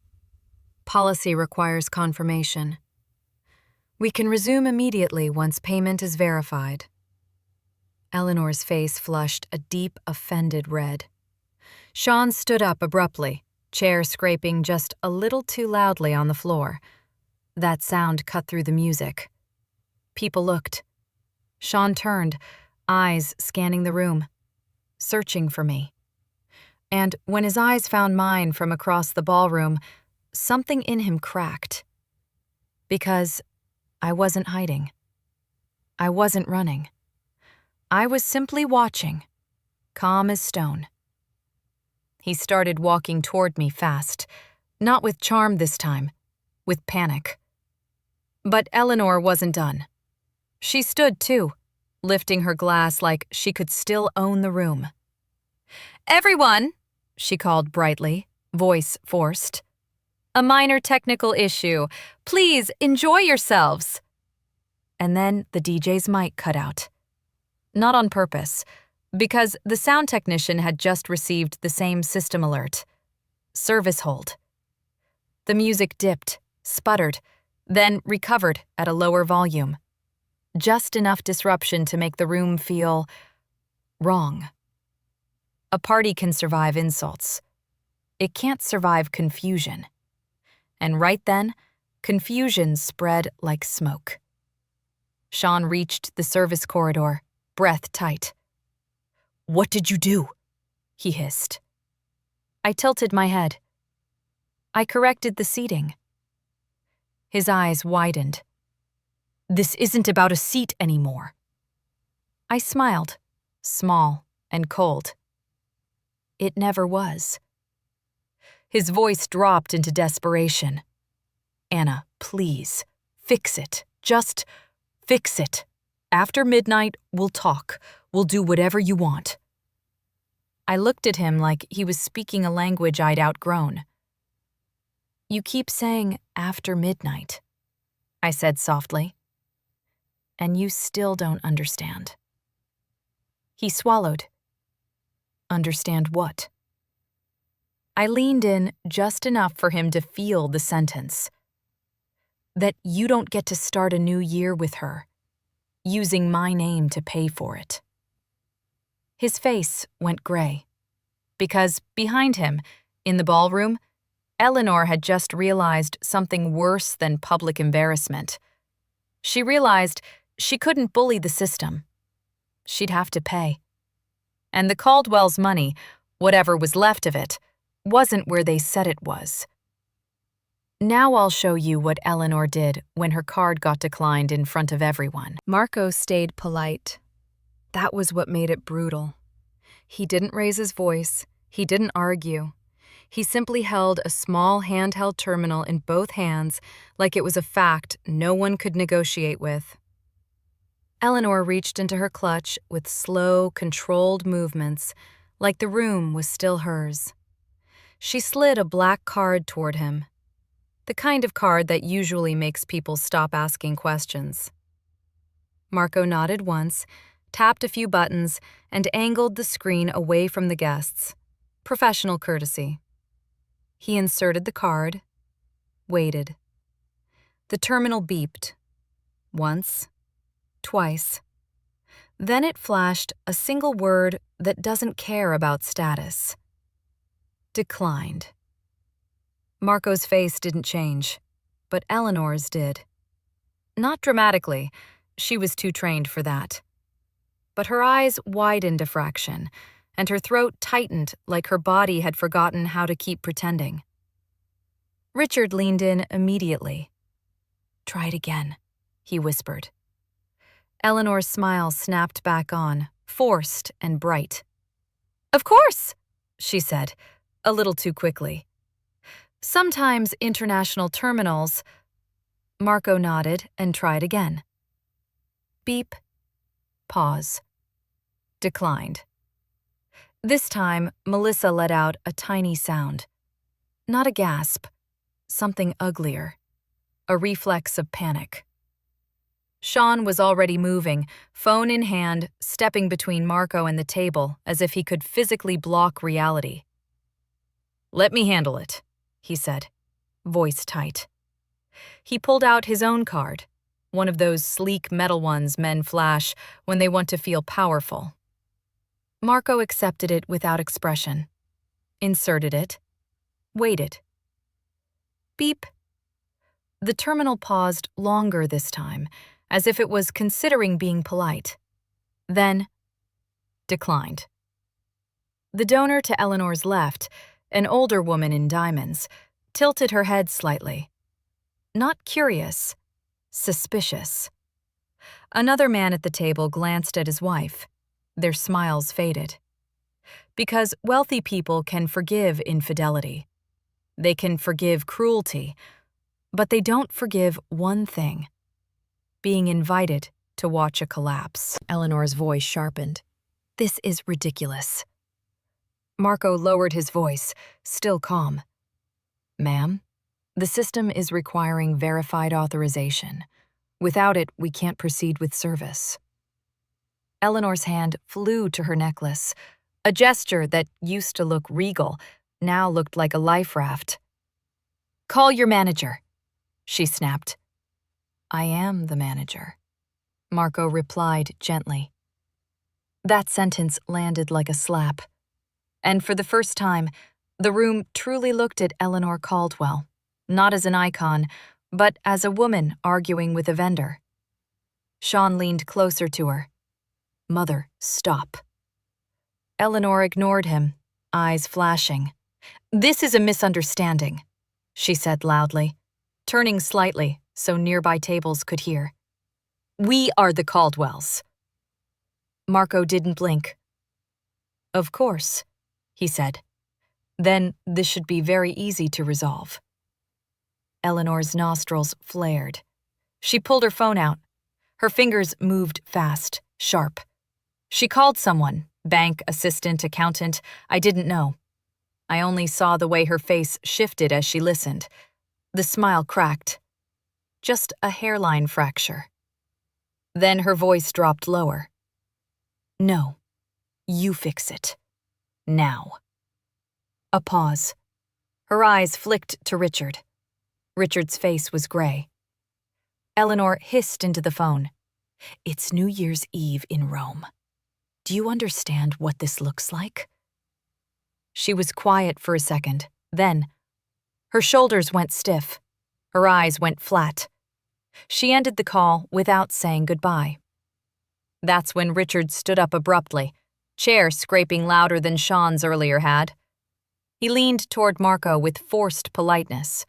Policy requires confirmation. We can resume immediately once payment is verified. Eleanor's face flushed a deep, offended red. Sean stood up abruptly, chair scraping just a little too loudly on the floor. That sound cut through the music. People looked. Sean turned, eyes scanning the room, searching for me. And when his eyes found mine from across the ballroom, something in him cracked. Because I wasn't hiding. I wasn't running. I was simply watching, calm as stone. He started walking toward me fast, not with charm this time, with panic. But Eleanor wasn't done. She stood too, lifting her glass like she could still own the room. "Everyone," she called brightly, voice forced. "A minor technical issue. Please enjoy yourselves." And then the DJ's mic cut out. Not on purpose, because the sound technician had just received the same system alert. Service hold. The music dipped, sputtered, then recovered at a lower volume. Just enough disruption to make the room feel wrong. A party can survive insults. It can't survive confusion. And right then, confusion spread like smoke. Sean reached the service corridor, breath tight. "What did you do?" he hissed. I tilted my head. I corrected the seating. His eyes widened. This isn't about a seat anymore. I smiled, small and cold. It never was. His voice dropped into desperation. Anna, please, fix it. Just fix it. After midnight, we'll talk. We'll do whatever you want. I looked at him like he was speaking a language I'd outgrown. You keep saying after midnight, I said softly. And you still don't understand. He swallowed. Understand what? I leaned in just enough for him to feel the sentence. That you don't get to start a new year with her, using my name to pay for it. His face went gray, because behind him, in the ballroom, Eleanor had just realized something worse than public embarrassment. She realized she couldn't bully the system. She'd have to pay. And the Caldwell's money, whatever was left of it, wasn't where they said it was. Now I'll show you what Eleanor did when her card got declined in front of everyone. Marco stayed polite. That was what made it brutal. He didn't raise his voice. He didn't argue. He simply held a small handheld terminal in both hands like it was a fact no one could negotiate with. Eleanor reached into her clutch with slow, controlled movements, like the room was still hers. She slid a black card toward him, the kind of card that usually makes people stop asking questions. Marco nodded once, tapped a few buttons, and angled the screen away from the guests. Professional courtesy. He inserted the card, waited. The terminal beeped. Once, twice. Then it flashed a single word that doesn't care about status. Declined. Marco's face didn't change, but Eleanor's did. Not dramatically, she was too trained for that. But her eyes widened a fraction, and her throat tightened like her body had forgotten how to keep pretending. Richard leaned in immediately. Try it again, he whispered. Eleanor's smile snapped back on, forced and bright. Of course, she said, a little too quickly. Sometimes international terminals. Marco nodded and tried again. Beep. Pause. Declined. This time, Melissa let out a tiny sound. Not a gasp. Something uglier. A reflex of panic. Sean was already moving, phone in hand, stepping between Marco and the table as if he could physically block reality. Let me handle it, he said, voice tight. He pulled out his own card, one of those sleek metal ones men flash when they want to feel powerful. Marco accepted it without expression, inserted it, waited. Beep. The terminal paused longer this time, as if it was considering being polite. Then, declined. The donor to Eleanor's left, an older woman in diamonds, tilted her head slightly. Not curious, suspicious. Another man at the table glanced at his wife. Their smiles faded. Because wealthy people can forgive infidelity. They can forgive cruelty, but they don't forgive one thing: being invited to watch a collapse. Eleanor's voice sharpened. This is ridiculous. Marco lowered his voice, still calm. Ma'am, the system is requiring verified authorization. Without it, we can't proceed with service. Eleanor's hand flew to her necklace, a gesture that used to look regal, now looked like a life raft. Call your manager, she snapped. I am the manager, Marco replied gently. That sentence landed like a slap. And for the first time, the room truly looked at Eleanor Caldwell, not as an icon, but as a woman arguing with a vendor. Sean leaned closer to her. Mother, stop. Eleanor ignored him, eyes flashing. "This is a misunderstanding," she said loudly, turning slightly so nearby tables could hear. "We are the Caldwells." Marco didn't blink. "Of course," he said. "Then this should be very easy to resolve." Eleanor's nostrils flared. She pulled her phone out. Her fingers moved fast, sharp. She called someone, bank, assistant, accountant, I didn't know. I only saw the way her face shifted as she listened. The smile cracked. Just a hairline fracture. Then her voice dropped lower. "No, you fix it. Now." A pause. Her eyes flicked to Richard. Richard's face was gray. Eleanor hissed into the phone. "It's New Year's Eve in Rome. Do you understand what this looks like?" She was quiet for a second. Then, her shoulders went stiff. Her eyes went flat. She ended the call without saying goodbye. That's when Richard stood up abruptly, chair scraping louder than Sean's earlier had. He leaned toward Marco with forced politeness.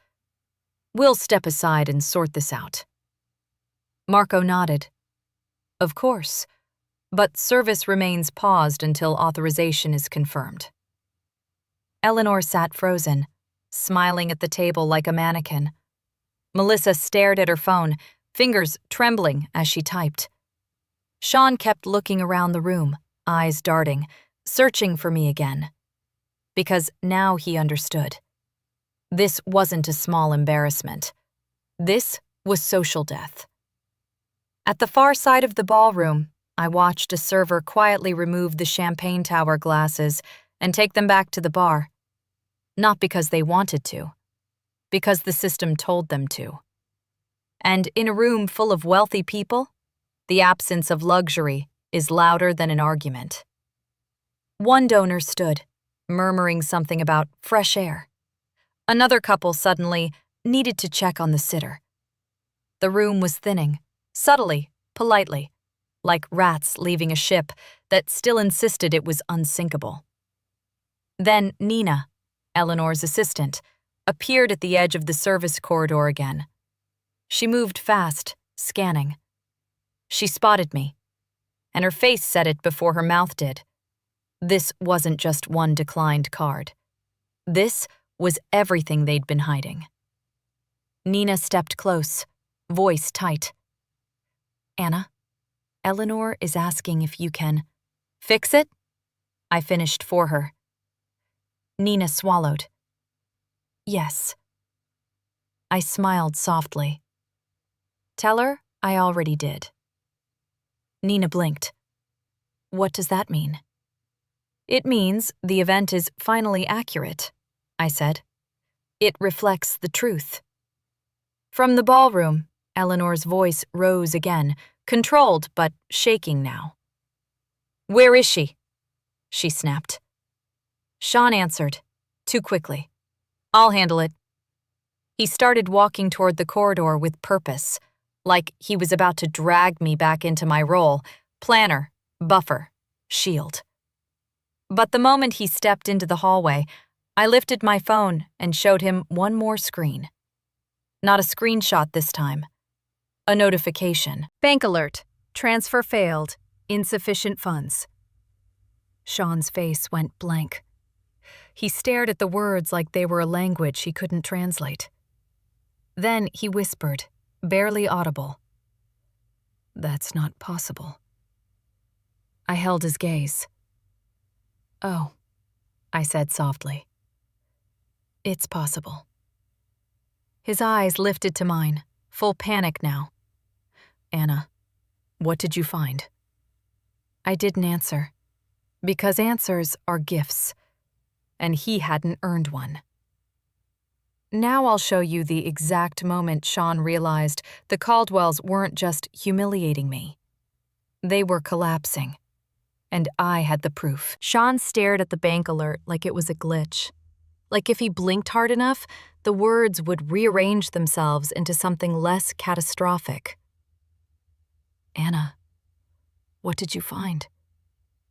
"We'll step aside and sort this out." Marco nodded. "Of course, but service remains paused until authorization is confirmed." Eleanor sat frozen, smiling at the table like a mannequin. Melissa stared at her phone, fingers trembling as she typed. Sean kept looking around the room, eyes darting, searching for me again. Because now he understood. This wasn't a small embarrassment. This was social death. At the far side of the ballroom, I watched a server quietly remove the champagne tower glasses and take them back to the bar. Not because they wanted to, because the system told them to. And in a room full of wealthy people, the absence of luxury is louder than an argument. One donor stood, murmuring something about fresh air. Another couple suddenly needed to check on the sitter. The room was thinning, subtly, politely, like rats leaving a ship that still insisted it was unsinkable. Then Nina, Eleanor's assistant, appeared at the edge of the service corridor again. She moved fast, scanning. She spotted me, and her face said it before her mouth did. This wasn't just one declined card. This was everything they'd been hiding. Nina stepped close, voice tight. "Anna, Eleanor is asking if you can fix it?" I finished for her. Nina swallowed. "Yes." I smiled softly. "Tell her I already did." Nina blinked. "What does that mean?" "It means the event is finally accurate," I said. "It reflects the truth." From the ballroom, Eleanor's voice rose again, controlled but shaking now. "Where is she?" she snapped. Sean answered, too quickly. "I'll handle it." He started walking toward the corridor with purpose, like he was about to drag me back into my role, planner, buffer, shield. But the moment he stepped into the hallway, I lifted my phone and showed him one more screen. Not a screenshot this time. A notification. "Bank alert. Transfer failed. Insufficient funds." Sean's face went blank. He stared at the words like they were a language he couldn't translate. Then he whispered, barely audible. "That's not possible." I held his gaze. "Oh," I said softly. "It's possible." His eyes lifted to mine, full panic now. "Anna, what did you find?" I didn't answer, because answers are gifts, and he hadn't earned one. Now I'll show you the exact moment Sean realized the Caldwells weren't just humiliating me. They were collapsing, and I had the proof. Sean stared at the bank alert like it was a glitch. Like if he blinked hard enough, the words would rearrange themselves into something less catastrophic. "Anna, what did you find?"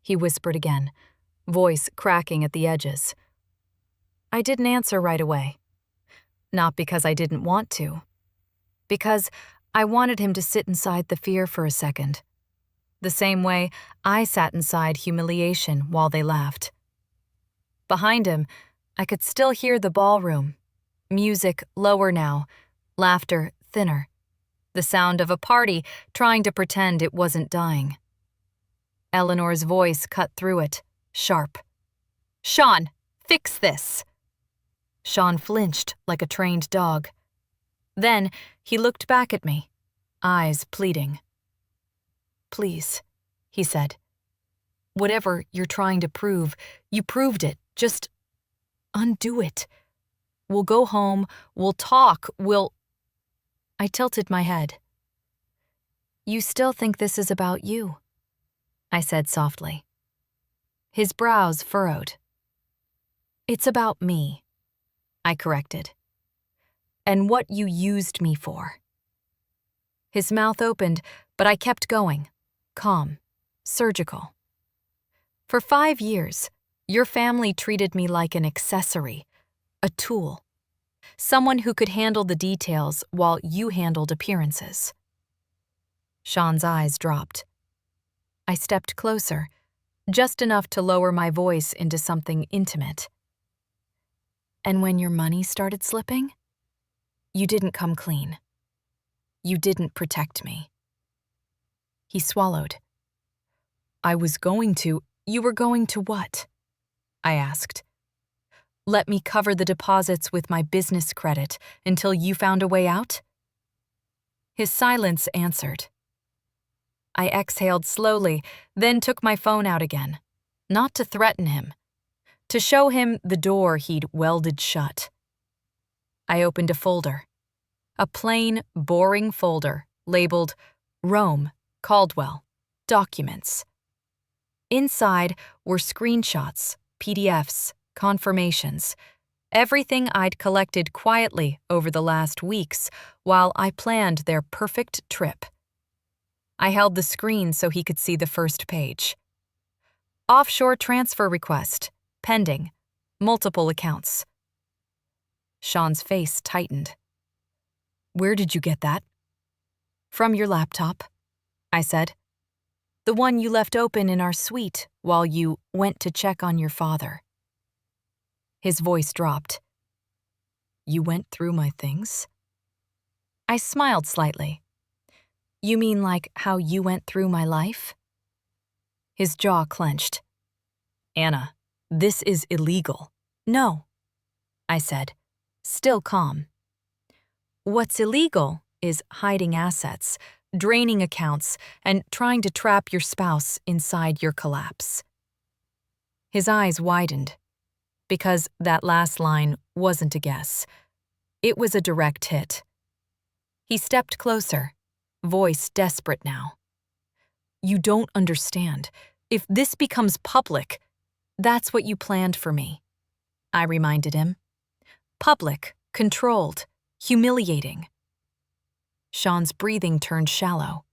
he whispered again, voice cracking at the edges. I didn't answer right away. Not because I didn't want to. Because I wanted him to sit inside the fear for a second. The same way I sat inside humiliation while they laughed. Behind him, I could still hear the ballroom. Music lower now, laughter thinner. The sound of a party trying to pretend it wasn't dying. Eleanor's voice cut through it, sharp. "Sean, fix this!" Sean flinched like a trained dog. Then he looked back at me, eyes pleading. "Please," he said. "Whatever you're trying to prove, you proved it. Just undo it. We'll go home, we'll talk, I tilted my head. "You still think this is about you?" I said softly. His brows furrowed. "It's about me," I corrected. "And what you used me for." His mouth opened, but I kept going, calm, surgical. "For 5 years, your family treated me like an accessory, a tool, someone who could handle the details while you handled appearances." Sean's eyes dropped. I stepped closer, just enough to lower my voice into something intimate. "And when your money started slipping, you didn't come clean. You didn't protect me." He swallowed. "I was going to. You were going to what?" I asked. "Let me cover the deposits with my business credit until you found a way out?" His silence answered. I exhaled slowly, then took my phone out again, not to threaten him, to show him the door he'd welded shut. I opened a folder, a plain, boring folder labeled Rome, Caldwell, Documents. Inside were screenshots, PDFs, confirmations, everything I'd collected quietly over the last weeks while I planned their perfect trip. I held the screen so he could see the first page. Offshore transfer request, pending, multiple accounts. Sean's face tightened. "Where did you get that?" "From your laptop," I said. "The one you left open in our suite while you went to check on your father." His voice dropped. "You went through my things?" I smiled slightly. "You mean like how you went through my life?" His jaw clenched. "Anna, this is illegal." "No," I said, still calm. "What's illegal is hiding assets, draining accounts, and trying to trap your spouse inside your collapse." His eyes widened, because that last line wasn't a guess. It was a direct hit. He stepped closer, voice desperate now. "You don't understand. If this becomes public, that's what you planned for me," I reminded him. "Public, controlled, humiliating." Sean's breathing turned shallow.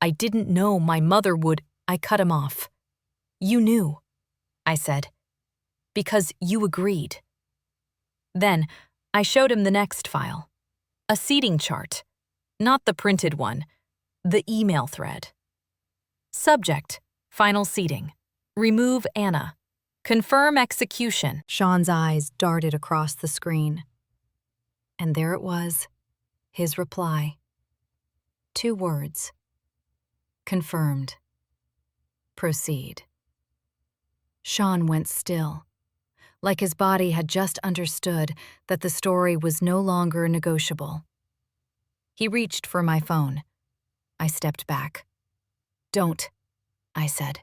"I didn't know my mother would." I cut him off. "You knew," I said, "because you agreed." Then I showed him the next file, a seating chart, not the printed one, the email thread. Subject, final seating. Remove Anna. Confirm execution. Sean's eyes darted across the screen. And there it was, his reply. 2 words. Confirmed. Proceed. Sean went still, like his body had just understood that the story was no longer negotiable. He reached for my phone. I stepped back. "Don't," I said.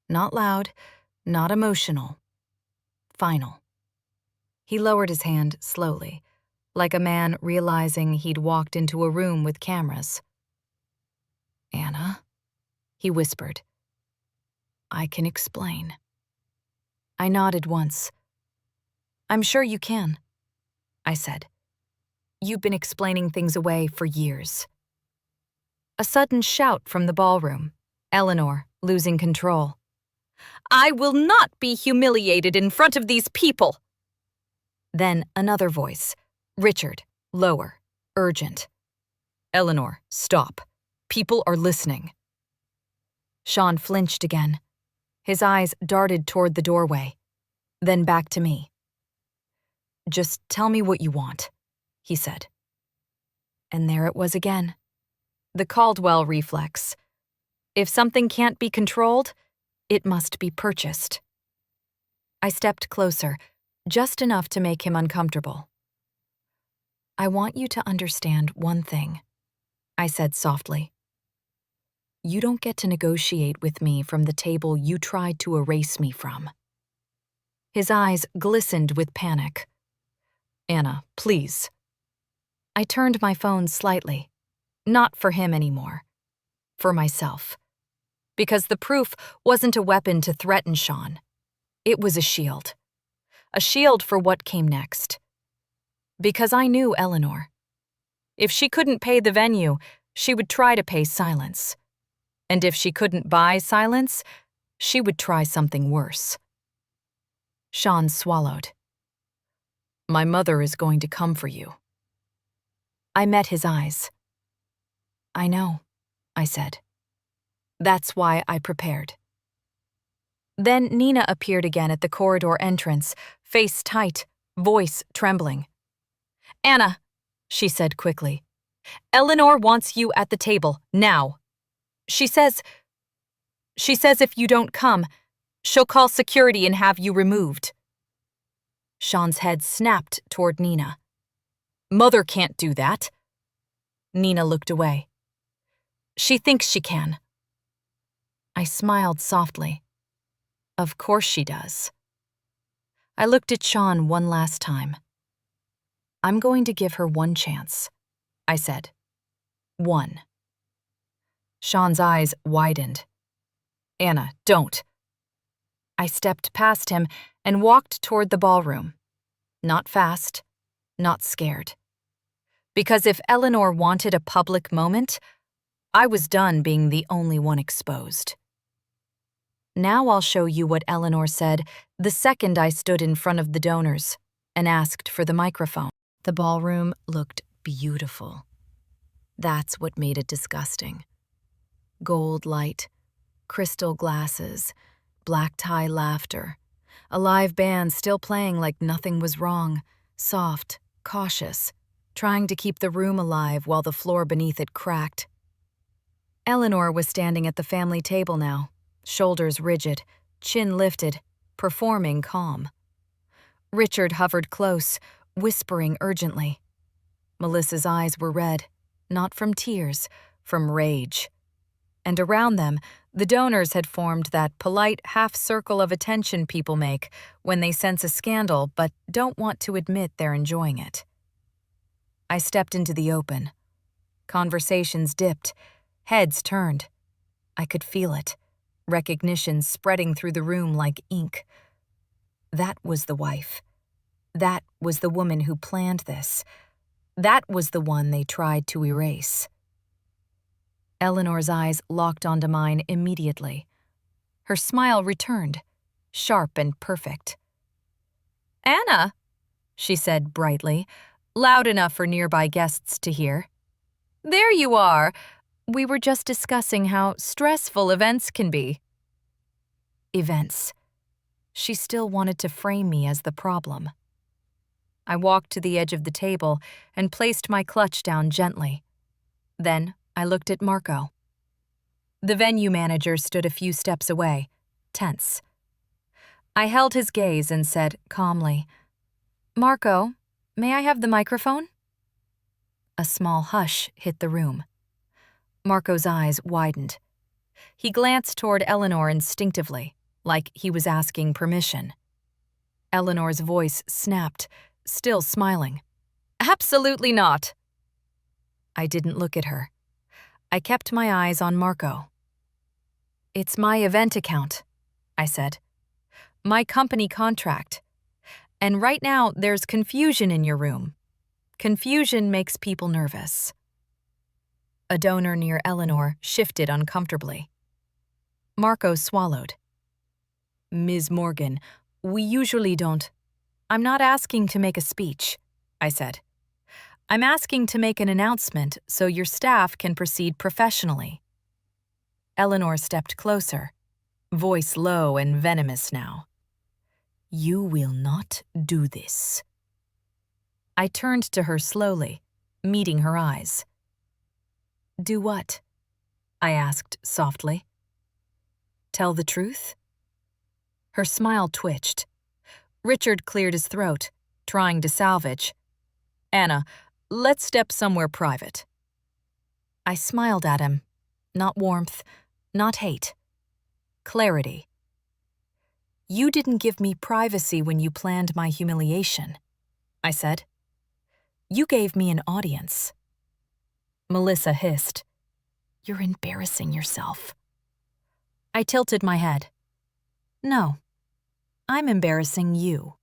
Not loud, not emotional. Final. He lowered his hand slowly, like a man realizing he'd walked into a room with cameras. "Anna," he whispered. "I can explain." I nodded once. "I'm sure you can," I said. "You've been explaining things away for years." A sudden shout from the ballroom, Eleanor losing control. "I will not be humiliated in front of these people!" Then another voice. Richard, lower, urgent. Eleanor, stop. People are listening. Sean flinched again. His eyes darted toward the doorway, then back to me. Just tell me what you want, he said. And there it was again. The Caldwell reflex. If something can't be controlled, it must be purchased. I stepped closer, just enough to make him uncomfortable. I want you to understand one thing, I said softly. You don't get to negotiate with me from the table you tried to erase me from. His eyes glistened with panic. Anna, please. I turned my phone slightly, not for him anymore, for myself. Because the proof wasn't a weapon to threaten Sean. It was a shield for what came next. Because I knew Eleanor. If she couldn't pay the venue, she would try to pay silence. And if she couldn't buy silence, she would try something worse. Sean swallowed. My mother is going to come for you. I met his eyes. I know, I said. That's why I prepared. Then Nina appeared again at the corridor entrance, face tight, voice trembling. Anna, she said quickly, Eleanor wants you at the table, now. She says if you don't come, she'll call security and have you removed. Sean's head snapped toward Nina. Mother can't do that. Nina looked away. She thinks she can. I smiled softly. Of course she does. I looked at Sean one last time. I'm going to give her one chance, I said. One. Sean's eyes widened. Anna, don't. I stepped past him and walked toward the ballroom. Not fast, not scared. Because if Eleanor wanted a public moment, I was done being the only one exposed. Now I'll show you what Eleanor said the second I stood in front of the donors and asked for the microphone. The ballroom looked beautiful. That's what made it disgusting. Gold light, crystal glasses, black tie laughter, a live band still playing like nothing was wrong, soft, cautious, trying to keep the room alive while the floor beneath it cracked. Eleanor was standing at the family table now, shoulders rigid, chin lifted, performing calm. Richard hovered close, whispering urgently. Melissa's eyes were red, not from tears, from rage. And around them, the donors had formed that polite half-circle of attention people make when they sense a scandal but don't want to admit they're enjoying it. I stepped into the open. Conversations dipped, heads turned. I could feel it, recognition spreading through the room like ink. That was the wife. That was the woman who planned this. That was the one they tried to erase. Eleanor's eyes locked onto mine immediately. Her smile returned, sharp and perfect. Anna, she said brightly, loud enough for nearby guests to hear. There you are. We were just discussing how stressful events can be. Events. She still wanted to frame me as the problem. I walked to the edge of the table and placed my clutch down gently. Then I looked at Marco. The venue manager stood a few steps away, tense. I held his gaze and said calmly, Marco, may I have the microphone? A small hush hit the room. Marco's eyes widened. He glanced toward Eleanor instinctively, like he was asking permission. Eleanor's voice snapped, still smiling. Absolutely not. I didn't look at her. I kept my eyes on Marco. It's my event account, I said. My company contract. And right now there's confusion in your room. Confusion makes people nervous. A donor near Eleanor shifted uncomfortably. Marco swallowed. Ms. Morgan, we usually don't. I'm not asking to make a speech, I said. I'm asking to make an announcement so your staff can proceed professionally. Eleanor stepped closer, voice low and venomous now. You will not do this. I turned to her slowly, meeting her eyes. Do what? I asked softly. Tell the truth? Her smile twitched. Richard cleared his throat, trying to salvage. Anna, let's step somewhere private. I smiled at him. Not warmth, not hate. Clarity. You didn't give me privacy when you planned my humiliation, I said. You gave me an audience. Melissa hissed. You're embarrassing yourself. I tilted my head. No, I'm embarrassing you.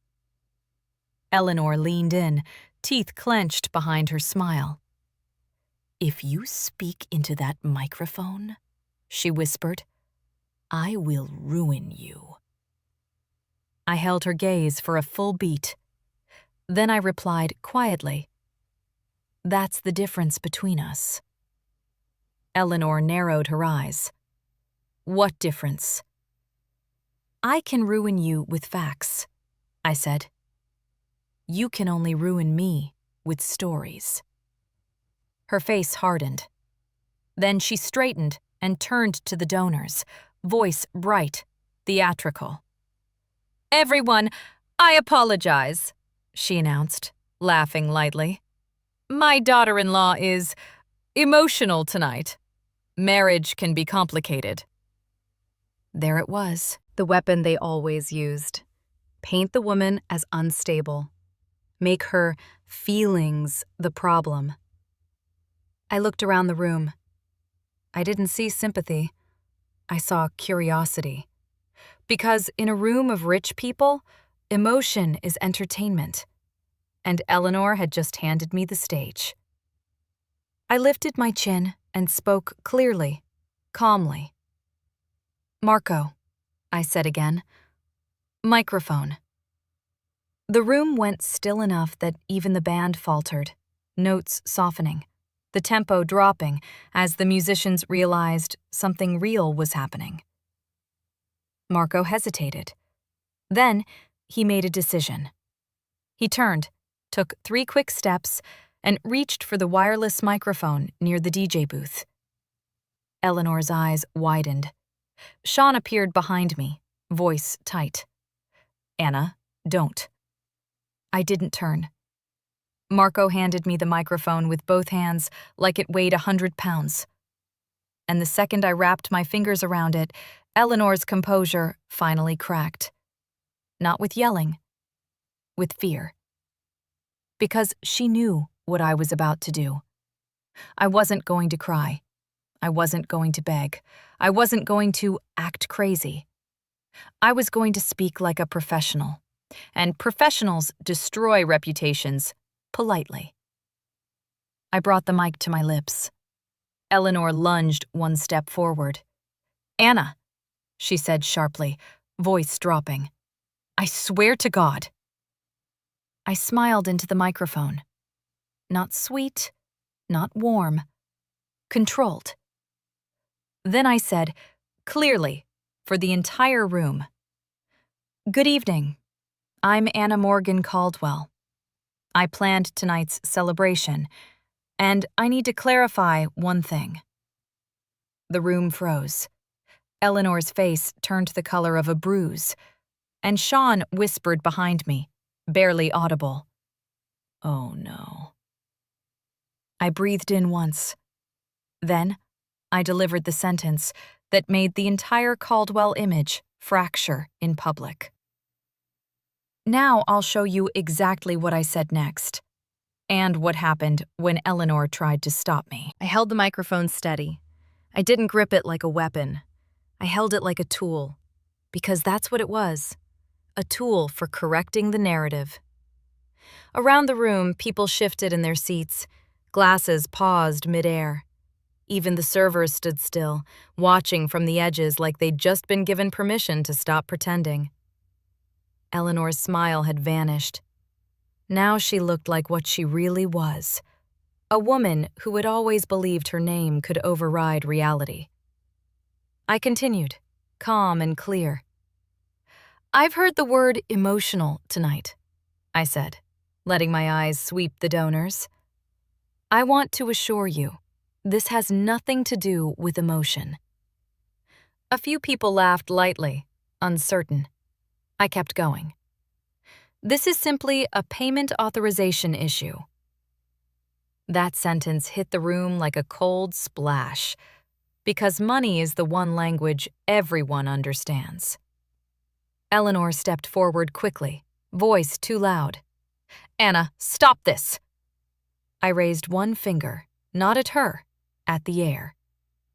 Eleanor leaned in, teeth clenched behind her smile. If you speak into that microphone, she whispered, I will ruin you. I held her gaze for a full beat. Then I replied quietly, That's the difference between us. Eleanor narrowed her eyes. What difference? I can ruin you with facts, I said. You can only ruin me with stories. Her face hardened. Then she straightened and turned to the donors, voice bright, theatrical. Everyone, I apologize, she announced, laughing lightly. My daughter-in-law is emotional tonight. Marriage can be complicated. There it was, the weapon they always used. Paint the woman as unstable. Make her feelings the problem. I looked around the room. I didn't see sympathy. I saw curiosity. Because in a room of rich people, emotion is entertainment. And Eleanor had just handed me the stage. I lifted my chin and spoke clearly, calmly. Marco, I said again. Microphone. The room went still enough that even the band faltered, notes softening, the tempo dropping as the musicians realized something real was happening. Marco hesitated. Then he made a decision. He turned, took 3 quick steps, and reached for the wireless microphone near the DJ booth. Eleanor's eyes widened. Sean appeared behind me, voice tight. Anna, don't. I didn't turn. Marco handed me the microphone with both hands like it weighed 100 pounds. And the second I wrapped my fingers around it, Eleanor's composure finally cracked. Not with yelling, with fear. Because she knew what I was about to do. I wasn't going to cry. I wasn't going to beg. I wasn't going to act crazy. I was going to speak like a professional. And professionals destroy reputations politely. I brought the mic to my lips. Eleanor lunged 1 step forward. Anna, she said sharply, voice dropping. I swear to God. I smiled into the microphone. Not sweet, not warm, controlled. Then I said, clearly, for the entire room, Good evening. I'm Anna Morgan Caldwell. I planned tonight's celebration, and I need to clarify one thing. The room froze. Eleanor's face turned the color of a bruise, and Sean whispered behind me, barely audible. Oh no. I breathed in once. Then, I delivered the sentence that made the entire Caldwell image fracture in public. Now I'll show you exactly what I said next, and what happened when Eleanor tried to stop me. I held the microphone steady. I didn't grip it like a weapon. I held it like a tool, because that's what it was, a tool for correcting the narrative. Around the room, people shifted in their seats, glasses paused midair. Even the servers stood still, watching from the edges like they'd just been given permission to stop pretending. Eleanor's smile had vanished. Now she looked like what she really was, a woman who had always believed her name could override reality. I continued, calm and clear. "I've heard the word emotional tonight," I said, letting my eyes sweep the donors. "I want to assure you, this has nothing to do with emotion." A few people laughed lightly, uncertain. I kept going. "This is simply a payment authorization issue." That sentence hit the room like a cold splash, because money is the one language everyone understands. Eleanor stepped forward quickly, voice too loud. "Anna, stop this!" I raised one finger, not at her, at the air.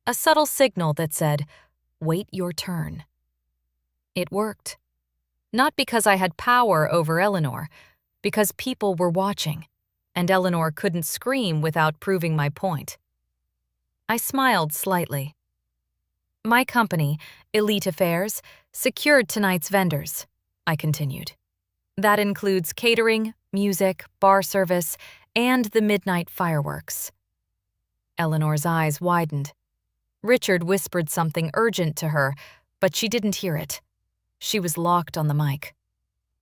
A subtle signal that said, "Wait your turn." It worked. Not because I had power over Eleanor, because people were watching, and Eleanor couldn't scream without proving my point. I smiled slightly. "My company, Elite Affairs, secured tonight's vendors," I continued. "That includes catering, music, bar service, and the midnight fireworks." Eleanor's eyes widened. Richard whispered something urgent to her, but she didn't hear it. She was locked on the mic.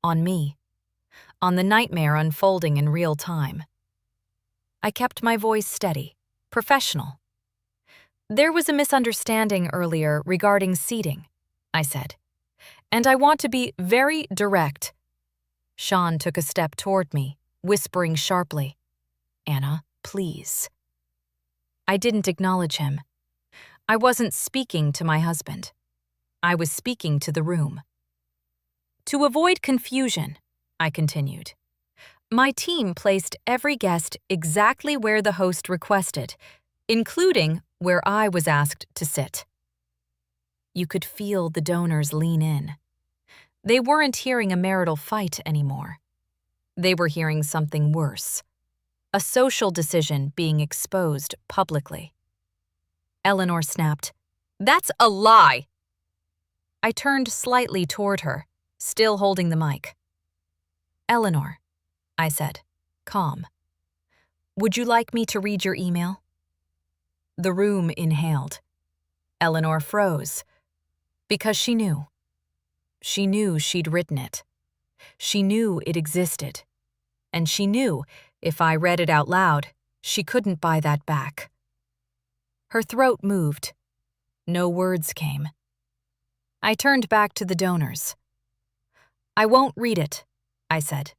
On me. On the nightmare unfolding in real time. I kept my voice steady, professional. "There was a misunderstanding earlier regarding seating," I said. "And I want to be very direct." Sean took a step toward me, whispering sharply, "Anna, please." I didn't acknowledge him. I wasn't speaking to my husband. I was speaking to the room. "To avoid confusion," I continued, "my team placed every guest exactly where the host requested, including where I was asked to sit." You could feel the donors lean in. They weren't hearing a marital fight anymore. They were hearing something worse. A social decision being exposed publicly. Eleanor snapped, "That's a lie!" I turned slightly toward her, still holding the mic. "Eleanor," I said, calm, "would you like me to read your email?" The room inhaled. Eleanor froze. Because she knew. She knew she'd written it. She knew it existed. And she knew, if I read it out loud, she couldn't buy that back. Her throat moved. No words came. I turned back to the donors. "I won't read it," I said,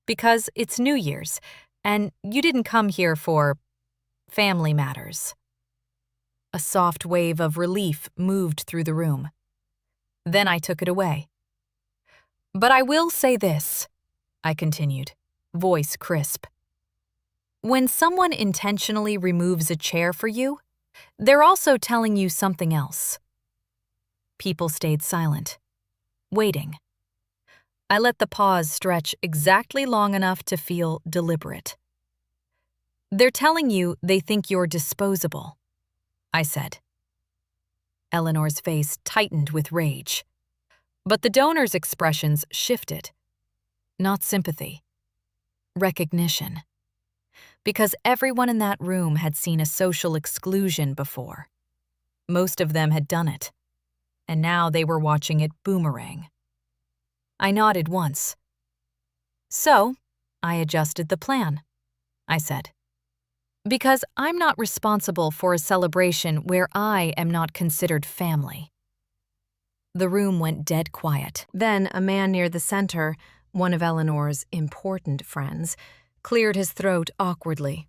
"because it's New Year's, and you didn't come here for family matters." A soft wave of relief moved through the room. Then I took it away. "But I will say this," I continued, voice crisp. "When someone intentionally removes a chair for you, they're also telling you something else." People stayed silent, waiting. I let the pause stretch exactly long enough to feel deliberate. "They're telling you they think you're disposable," I said. Eleanor's face tightened with rage. But the donors' expressions shifted. Not sympathy. Recognition. Because everyone in that room had seen a social exclusion before. Most of them had done it. And now they were watching it boomerang. I nodded once. "So, I adjusted the plan," I said. "Because I'm not responsible for a celebration where I am not considered family." The room went dead quiet. Then a man near the center, one of Eleanor's important friends, cleared his throat awkwardly.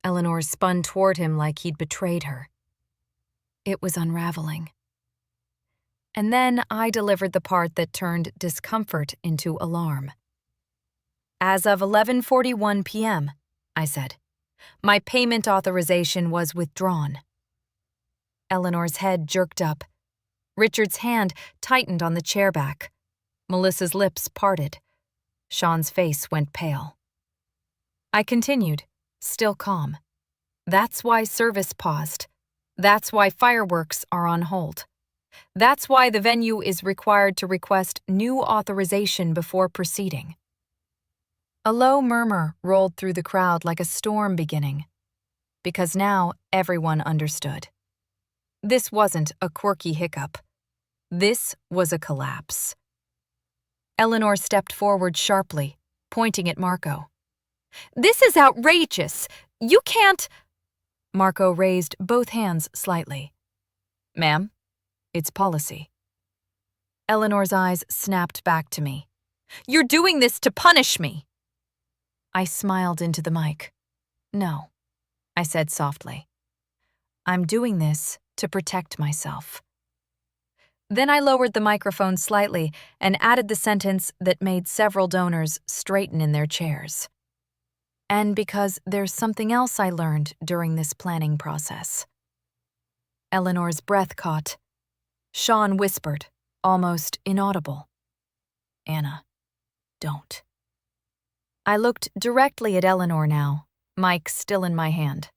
Eleanor spun toward him like he'd betrayed her. It was unraveling. And then I delivered the part that turned discomfort into alarm. "As of 11:41 p.m., I said, "my payment authorization was withdrawn." Eleanor's head jerked up. Richard's hand tightened on the chair back. Melissa's lips parted. Sean's face went pale. I continued, still calm. "That's why service paused. That's why fireworks are on hold. That's why the venue is required to request new authorization before proceeding. A low murmur rolled through the crowd like a storm beginning, because now everyone understood. This wasn't a quirky hiccup. This was a collapse. Eleanor stepped forward sharply, pointing at Marco. "This is outrageous! You can't—" Marco raised both hands slightly. "Ma'am, it's policy." Eleanor's eyes snapped back to me. "You're doing this to punish me!" I smiled into the mic. "No," I said softly. "I'm doing this to protect myself." Then I lowered the microphone slightly and added the sentence that made several donors straighten in their chairs. And because there's something else I learned during this planning process. Eleanor's breath caught. Sean whispered, almost inaudible. "Anna, don't." I looked directly at Eleanor now, mic still in my hand.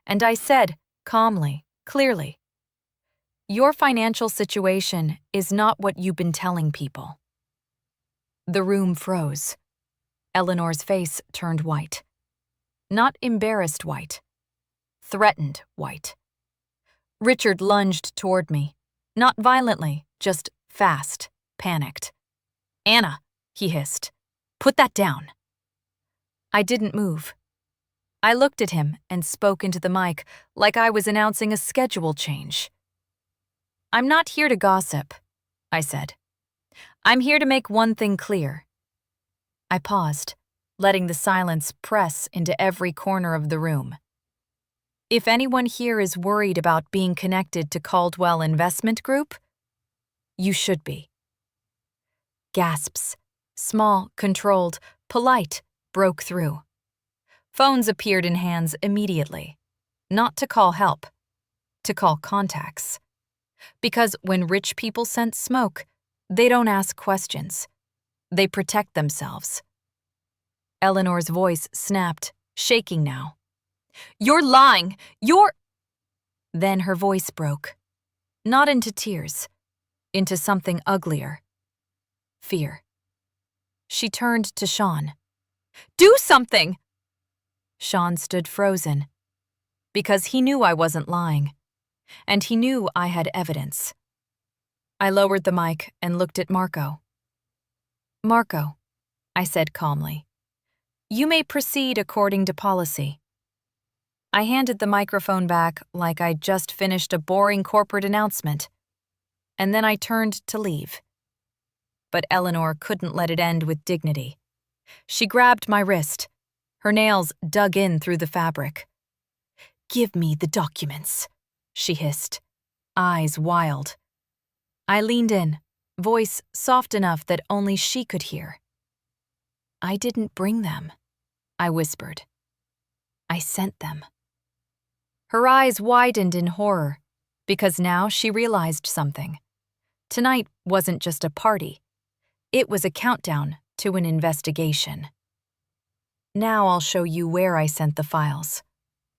And I said, calmly, clearly, "Your financial situation is not what you've been telling people." The room froze. Eleanor's face turned white. Not embarrassed white. Threatened white. Richard lunged toward me. Not violently, just fast, panicked. "Anna," he hissed, "put that down." I didn't move. I looked at him and spoke into the mic like I was announcing a schedule change. "I'm not here to gossip," I said. "I'm here to make one thing clear." I paused, letting the silence press into every corner of the room. "If anyone here is worried about being connected to Caldwell Investment Group, you should be." Gasps, small, controlled, polite, broke through. Phones appeared in hands immediately, not to call help, to call contacts. Because when rich people sense smoke, they don't ask questions. They protect themselves. Eleanor's voice snapped, shaking now. "You're lying! You're—" Then her voice broke. Not into tears, into something uglier. Fear. She turned to Sean. "Do something!" Sean stood frozen, because he knew I wasn't lying, and he knew I had evidence. I lowered the mic and looked at Marco. "Marco," I said calmly, "you may proceed according to policy." I handed the microphone back like I'd just finished a boring corporate announcement, and then I turned to leave. But Eleanor couldn't let it end with dignity. She grabbed my wrist. Her nails dug in through the fabric. "Give me the documents," she hissed, eyes wild. I leaned in, voice soft enough that only she could hear. "I didn't bring them," I whispered. "I sent them." Her eyes widened in horror, because now she realized something. Tonight wasn't just a party. It was a countdown to an investigation. Now I'll show you where I sent the files,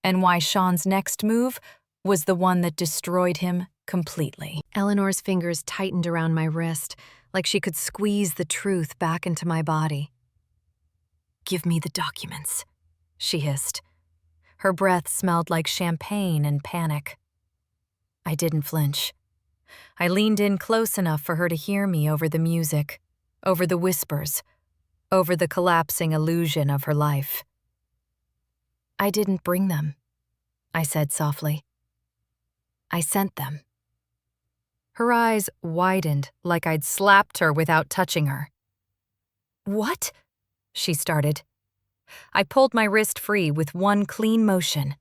and why Sean's next move was the one that destroyed him completely. Eleanor's fingers tightened around my wrist, like she could squeeze the truth back into my body. "Give me the documents," she hissed. Her breath smelled like champagne and panic. I didn't flinch. I leaned in close enough for her to hear me over the music, over the whispers, over the collapsing illusion of her life. "I didn't bring them," I said softly. "I sent them." Her eyes widened like I'd slapped her without touching her. "What?" she started. I pulled my wrist free with one clean motion.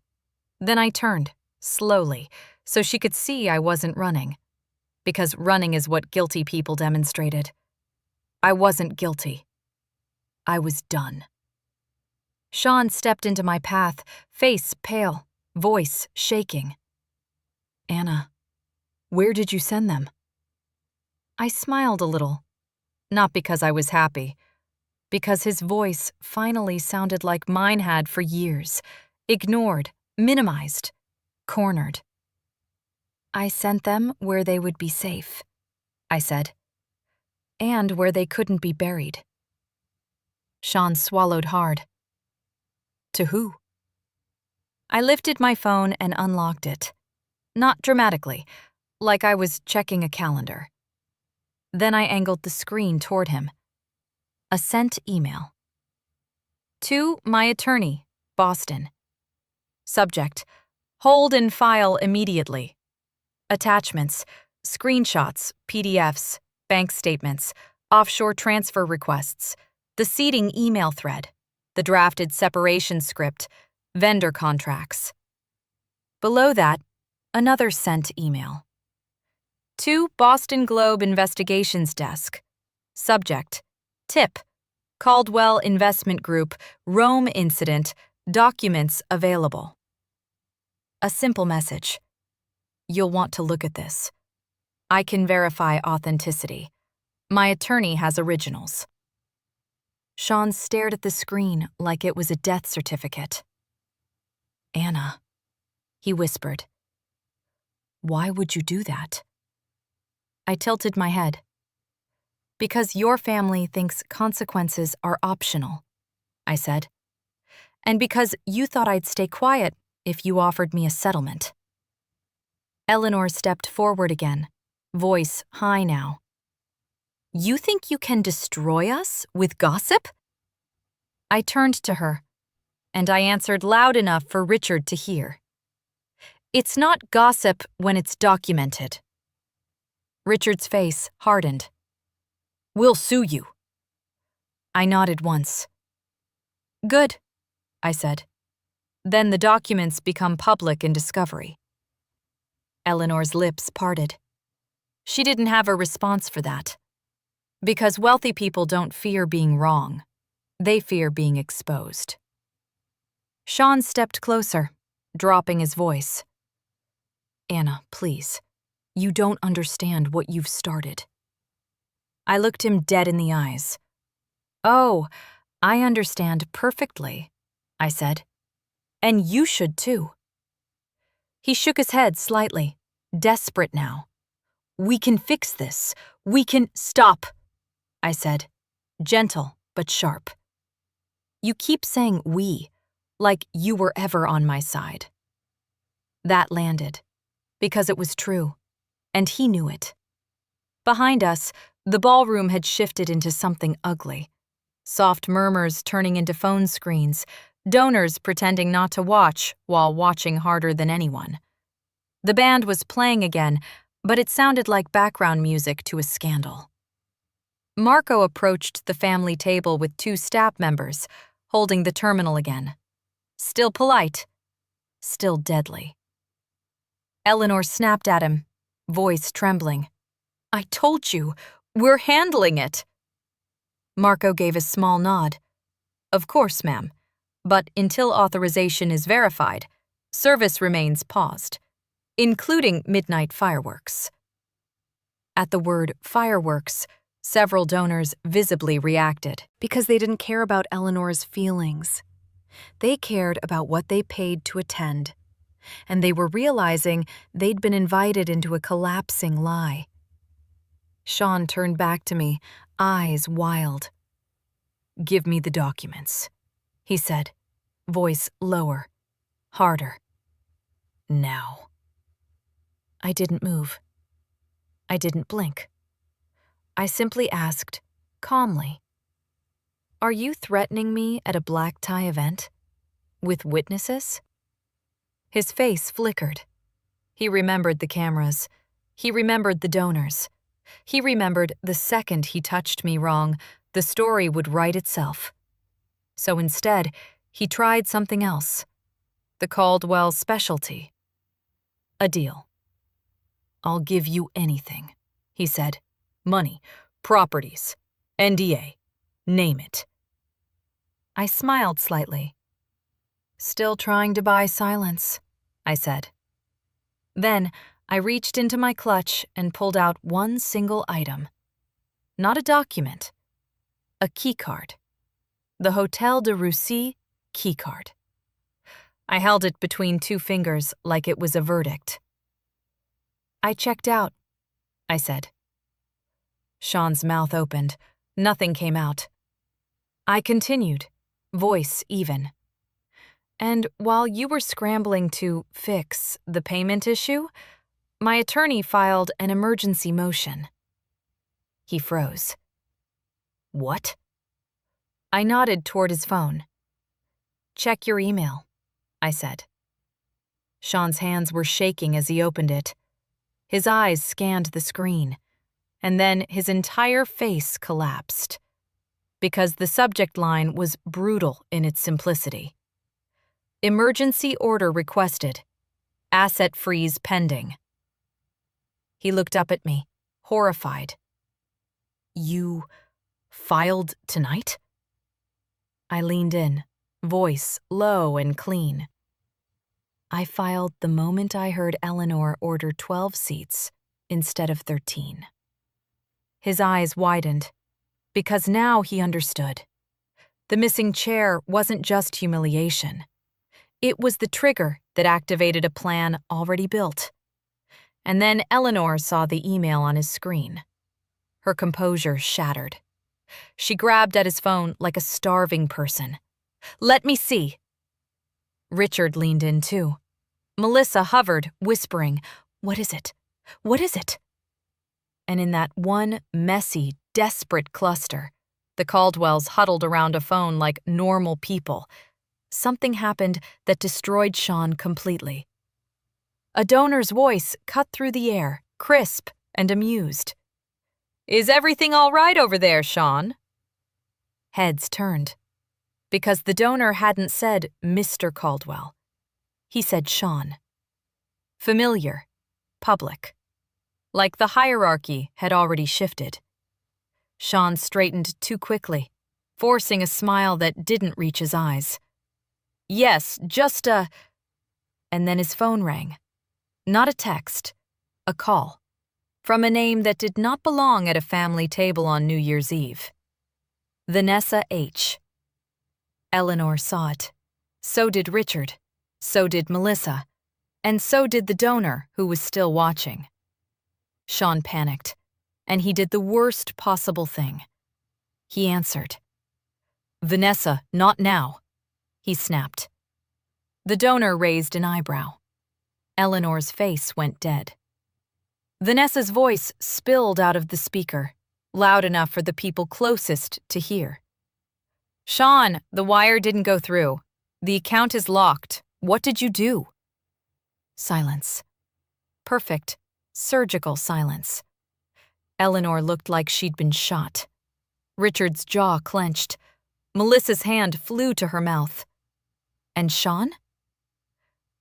Then I turned, slowly, so she could see I wasn't running. Because running is what guilty people demonstrated. I wasn't guilty. I was done. Sean stepped into my path, face pale, voice shaking. "Anna, where did you send them?" I smiled a little, not because I was happy, because his voice finally sounded like mine had for years, ignored, minimized, cornered. I sent them where they would be safe, I said, and where they couldn't be buried. Sean swallowed hard. To who? I lifted my phone and unlocked it. Not dramatically, like I was checking a calendar. Then I angled the screen toward him. A sent email. To my attorney, Boston. Subject: hold and file immediately. Attachments: screenshots, PDFs, bank statements, offshore transfer requests, the seating email thread, the drafted separation script, vendor contracts. Below that, another sent email. To Boston Globe Investigations Desk. Subject: tip: Caldwell Investment Group, Rome incident, documents available. A simple message. You'll want to look at this. I can verify authenticity. My attorney has originals. Sean stared at the screen like it was a death certificate. Anna, he whispered. Why would you do that? I tilted my head. Because your family thinks consequences are optional, I said. And because you thought I'd stay quiet if you offered me a settlement. Eleanor stepped forward again, voice high now. You think you can destroy us with gossip? I turned to her, and I answered loud enough for Richard to hear. It's not gossip when it's documented. Richard's face hardened. We'll sue you. I nodded once. Good, I said. Then the documents become public in discovery. Eleanor's lips parted. She didn't have a response for that. Because wealthy people don't fear being wrong. They fear being exposed. Sean stepped closer, dropping his voice. Anna, please. You don't understand what you've started. I looked him dead in the eyes. Oh, I understand perfectly, I said. And you should too. He shook his head slightly, desperate now. We can fix this. We can stop, I said, gentle but sharp. You keep saying we, like you were ever on my side. That landed, because it was true, and he knew it. Behind us, the ballroom had shifted into something ugly. Soft murmurs turning into phone screens, donors pretending not to watch while watching harder than anyone. The band was playing again, but it sounded like background music to a scandal. Marco approached the family table with 2 staff members, holding the terminal again. Still polite, still deadly. Eleanor snapped at him, voice trembling. I told you, we're handling it. Marco gave a small nod. Of course, ma'am, but until authorization is verified, service remains paused, including midnight fireworks. At the word fireworks, several donors visibly reacted because they didn't care about Eleanor's feelings. They cared about what they paid to attend, and they were realizing they'd been invited into a collapsing lie. Sean turned back to me, eyes wild. Give me the documents, he said, voice lower, harder. Now. I didn't move. I didn't blink. I simply asked, calmly, Are you threatening me at a black tie event? With witnesses? His face flickered. He remembered the cameras. He remembered the donors. He remembered the second he touched me wrong, the story would write itself. So instead, he tried something else. The Caldwell specialty. A deal. I'll give you anything, he said. Money, properties, NDA, name it. I smiled slightly. Still trying to buy silence, I said. Then I reached into my clutch and pulled out one single item. Not a document. A keycard. The Hotel de Russie keycard. I held it between 2 fingers like it was a verdict. I checked out, I said. Sean's mouth opened. Nothing came out. I continued, voice even. And while you were scrambling to fix the payment issue, my attorney filed an emergency motion. He froze. What? I nodded toward his phone. Check your email, I said. Sean's hands were shaking as he opened it. His eyes scanned the screen, and then his entire face collapsed, because the subject line was brutal in its simplicity. Emergency order requested. Asset freeze pending. He looked up at me, horrified. You filed tonight? I leaned in, voice low and clean. I filed the moment I heard Eleanor order 12 seats instead of 13. His eyes widened, because now he understood. The missing chair wasn't just humiliation. It was the trigger that activated a plan already built. And then Eleanor saw the email on his screen. Her composure shattered. She grabbed at his phone like a starving person. Let me see. Richard leaned in too. Melissa hovered, whispering, What is it? What is it? And in that one messy, desperate cluster, the Caldwells huddled around a phone like normal people. Something happened that destroyed Sean completely. A donor's voice cut through the air, crisp and amused. Is everything all right over there, Sean? Heads turned, because the donor hadn't said Mr. Caldwell. He said Sean. Familiar, public. Like the hierarchy had already shifted. Sean straightened too quickly, forcing a smile that didn't reach his eyes. Yes, just a... And then his phone rang. Not a text, a call. From a name that did not belong at a family table on New Year's Eve. Vanessa H. Eleanor saw it. So did Richard. So did Melissa. And so did the donor who was still watching. Sean panicked, and he did the worst possible thing. He answered. Vanessa, not now, he snapped. The donor raised an eyebrow. Eleanor's face went dead. Vanessa's voice spilled out of the speaker, loud enough for the people closest to hear. Sean, the wire didn't go through. The account is locked. What did you do? Silence. Perfect, surgical silence. Eleanor looked like she'd been shot. Richard's jaw clenched. Melissa's hand flew to her mouth. And Sean?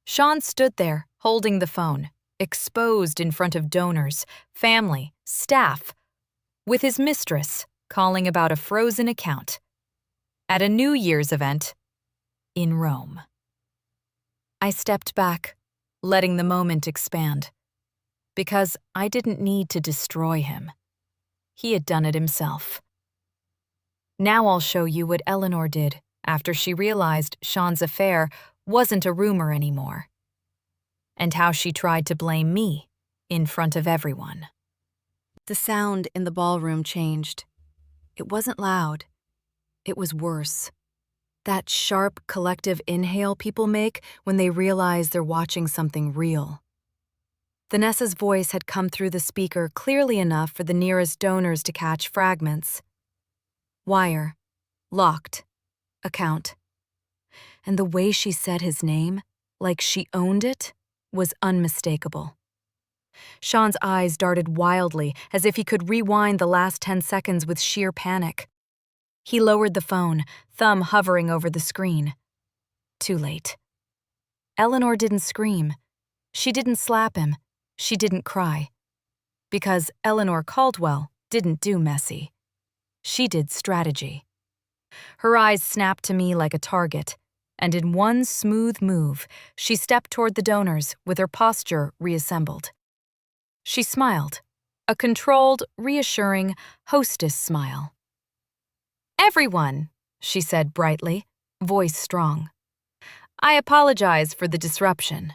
Sean stood there, holding the phone, exposed in front of donors, family, staff, with his mistress calling about a frozen account. At a New Year's event in Rome. I stepped back, letting the moment expand, because I didn't need to destroy him. He had done it himself. Now I'll show you what Eleanor did after she realized Sean's affair wasn't a rumor anymore, and how she tried to blame me in front of everyone. The sound in the ballroom changed. It wasn't loud. It was worse. That sharp collective inhale people make when they realize they're watching something real. Vanessa's voice had come through the speaker clearly enough for the nearest donors to catch fragments. Wire. Locked. Account. And the way she said his name, like she owned it, was unmistakable. Sean's eyes darted wildly, as if he could rewind the last 10 seconds with sheer panic. He lowered the phone, thumb hovering over the screen. Too late. Eleanor didn't scream. She didn't slap him. She didn't cry. Because Eleanor Caldwell didn't do messy. She did strategy. Her eyes snapped to me like a target, and in one smooth move, she stepped toward the donors with her posture reassembled. She smiled, a controlled, reassuring, hostess smile. Everyone, she said brightly, voice strong. I apologize for the disruption.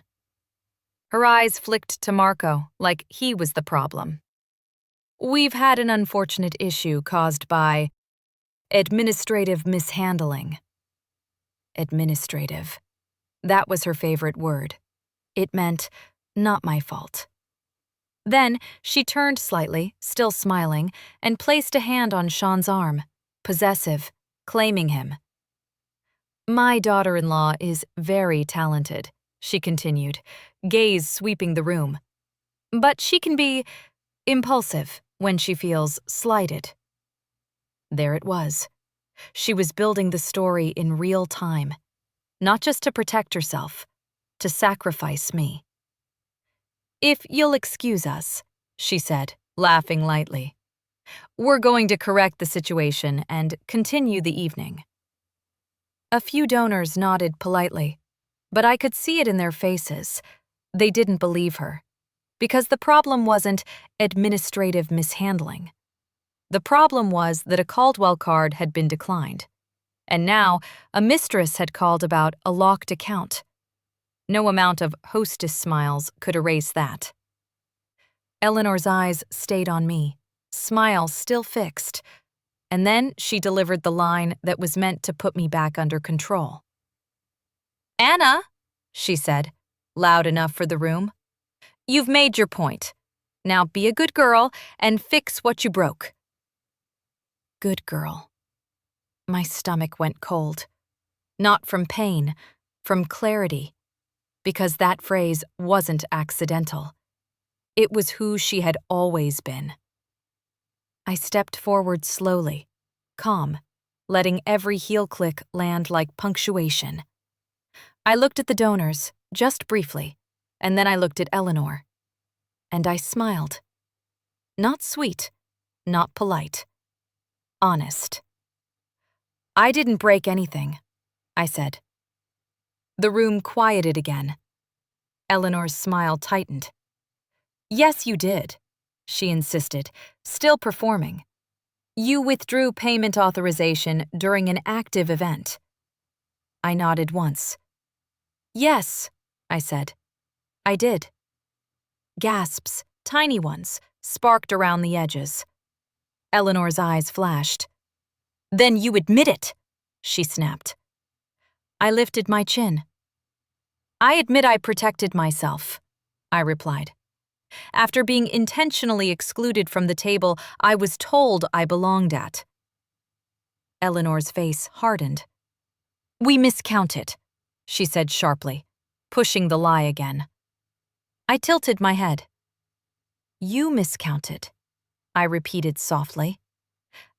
Her eyes flicked to Marco, like he was the problem. "We've had an unfortunate issue caused by administrative mishandling." Administrative. That was her favorite word. It meant, not my fault. Then she turned slightly, still smiling, and placed a hand on Sean's arm, possessive, claiming him. "My daughter-in-law is very talented," she continued, gaze sweeping the room. "But she can be impulsive when she feels slighted." There it was. She was building the story in real time, not just to protect herself, to sacrifice me. "If you'll excuse us," she said, laughing lightly. "We're going to correct the situation and continue the evening." A few donors nodded politely, but I could see it in their faces. They didn't believe her, because the problem wasn't administrative mishandling. The problem was that a Caldwell card had been declined, and now a mistress had called about a locked account. No amount of hostess smiles could erase that. Eleanor's eyes stayed on me, smile still fixed, and then she delivered the line that was meant to put me back under control. "Anna," she said, loud enough for the room, "you've made your point. Now be a good girl and fix what you broke." Good girl. My stomach went cold. Not from pain, from clarity. Because that phrase wasn't accidental. It was who she had always been. I stepped forward slowly, calm, letting every heel click land like punctuation. I looked at the donors, just briefly, and then I looked at Eleanor. And I smiled. Not sweet, not polite. Honest. "I didn't break anything," I said. The room quieted again. Eleanor's smile tightened. "Yes, you did," she insisted, still performing. "You withdrew payment authorization during an active event." I nodded once. "Yes," I said. "I did." Gasps, tiny ones, sparked around the edges. Eleanor's eyes flashed. "Then you admit it," she snapped. I lifted my chin. "I admit I protected myself," I replied. "After being intentionally excluded from the table I was told I belonged at." Eleanor's face hardened. "We miscounted," she said sharply, pushing the lie again. I tilted my head. "You miscounted," I repeated softly.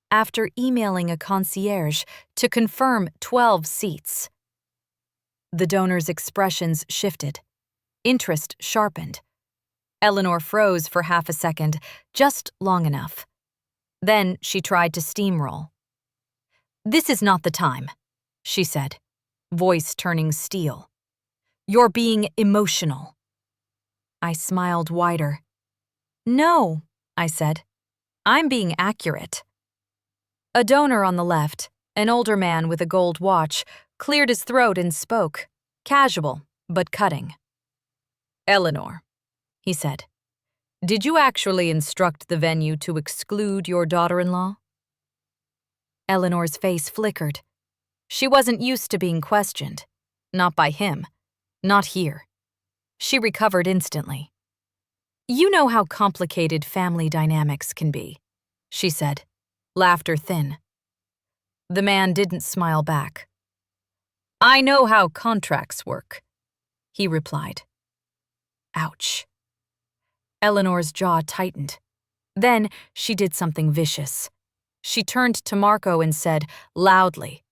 "After emailing a concierge to confirm 12 seats." The donors' expressions shifted. Interest sharpened. Eleanor froze for half a second, just long enough. Then she tried to steamroll. "This is not the time," she said, voice turning steel. "You're being emotional." I smiled wider. "No," I said. "I'm being accurate." A donor on the left, an older man with a gold watch, cleared his throat and spoke, casual but cutting. "Eleanor," he said, "did you actually instruct the venue to exclude your daughter-in-law?" Eleanor's face flickered. She wasn't used to being questioned. Not by him. Not here. She recovered instantly. "You know how complicated family dynamics can be," she said, laughter thin. The man didn't smile back. "I know how contracts work," he replied. Ouch. Eleanor's jaw tightened. Then she did something vicious. She turned to Marco and said, loudly,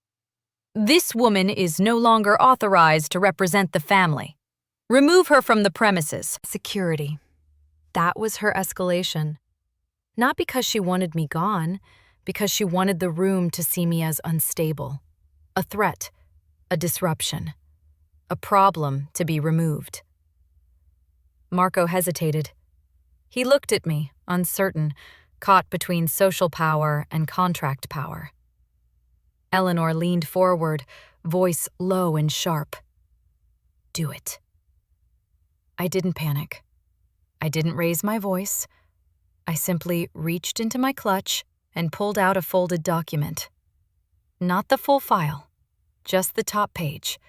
"This woman is no longer authorized to represent the family. Remove her from the premises." Security. That was her escalation. Not because she wanted me gone, because she wanted the room to see me as unstable, a threat, a disruption, a problem to be removed. Marco hesitated. He looked at me, uncertain, caught between social power and contract power. Eleanor leaned forward, voice low and sharp. "Do it." I didn't panic. I didn't raise my voice. I simply reached into my clutch and pulled out a folded document. Not the full file, just the top page,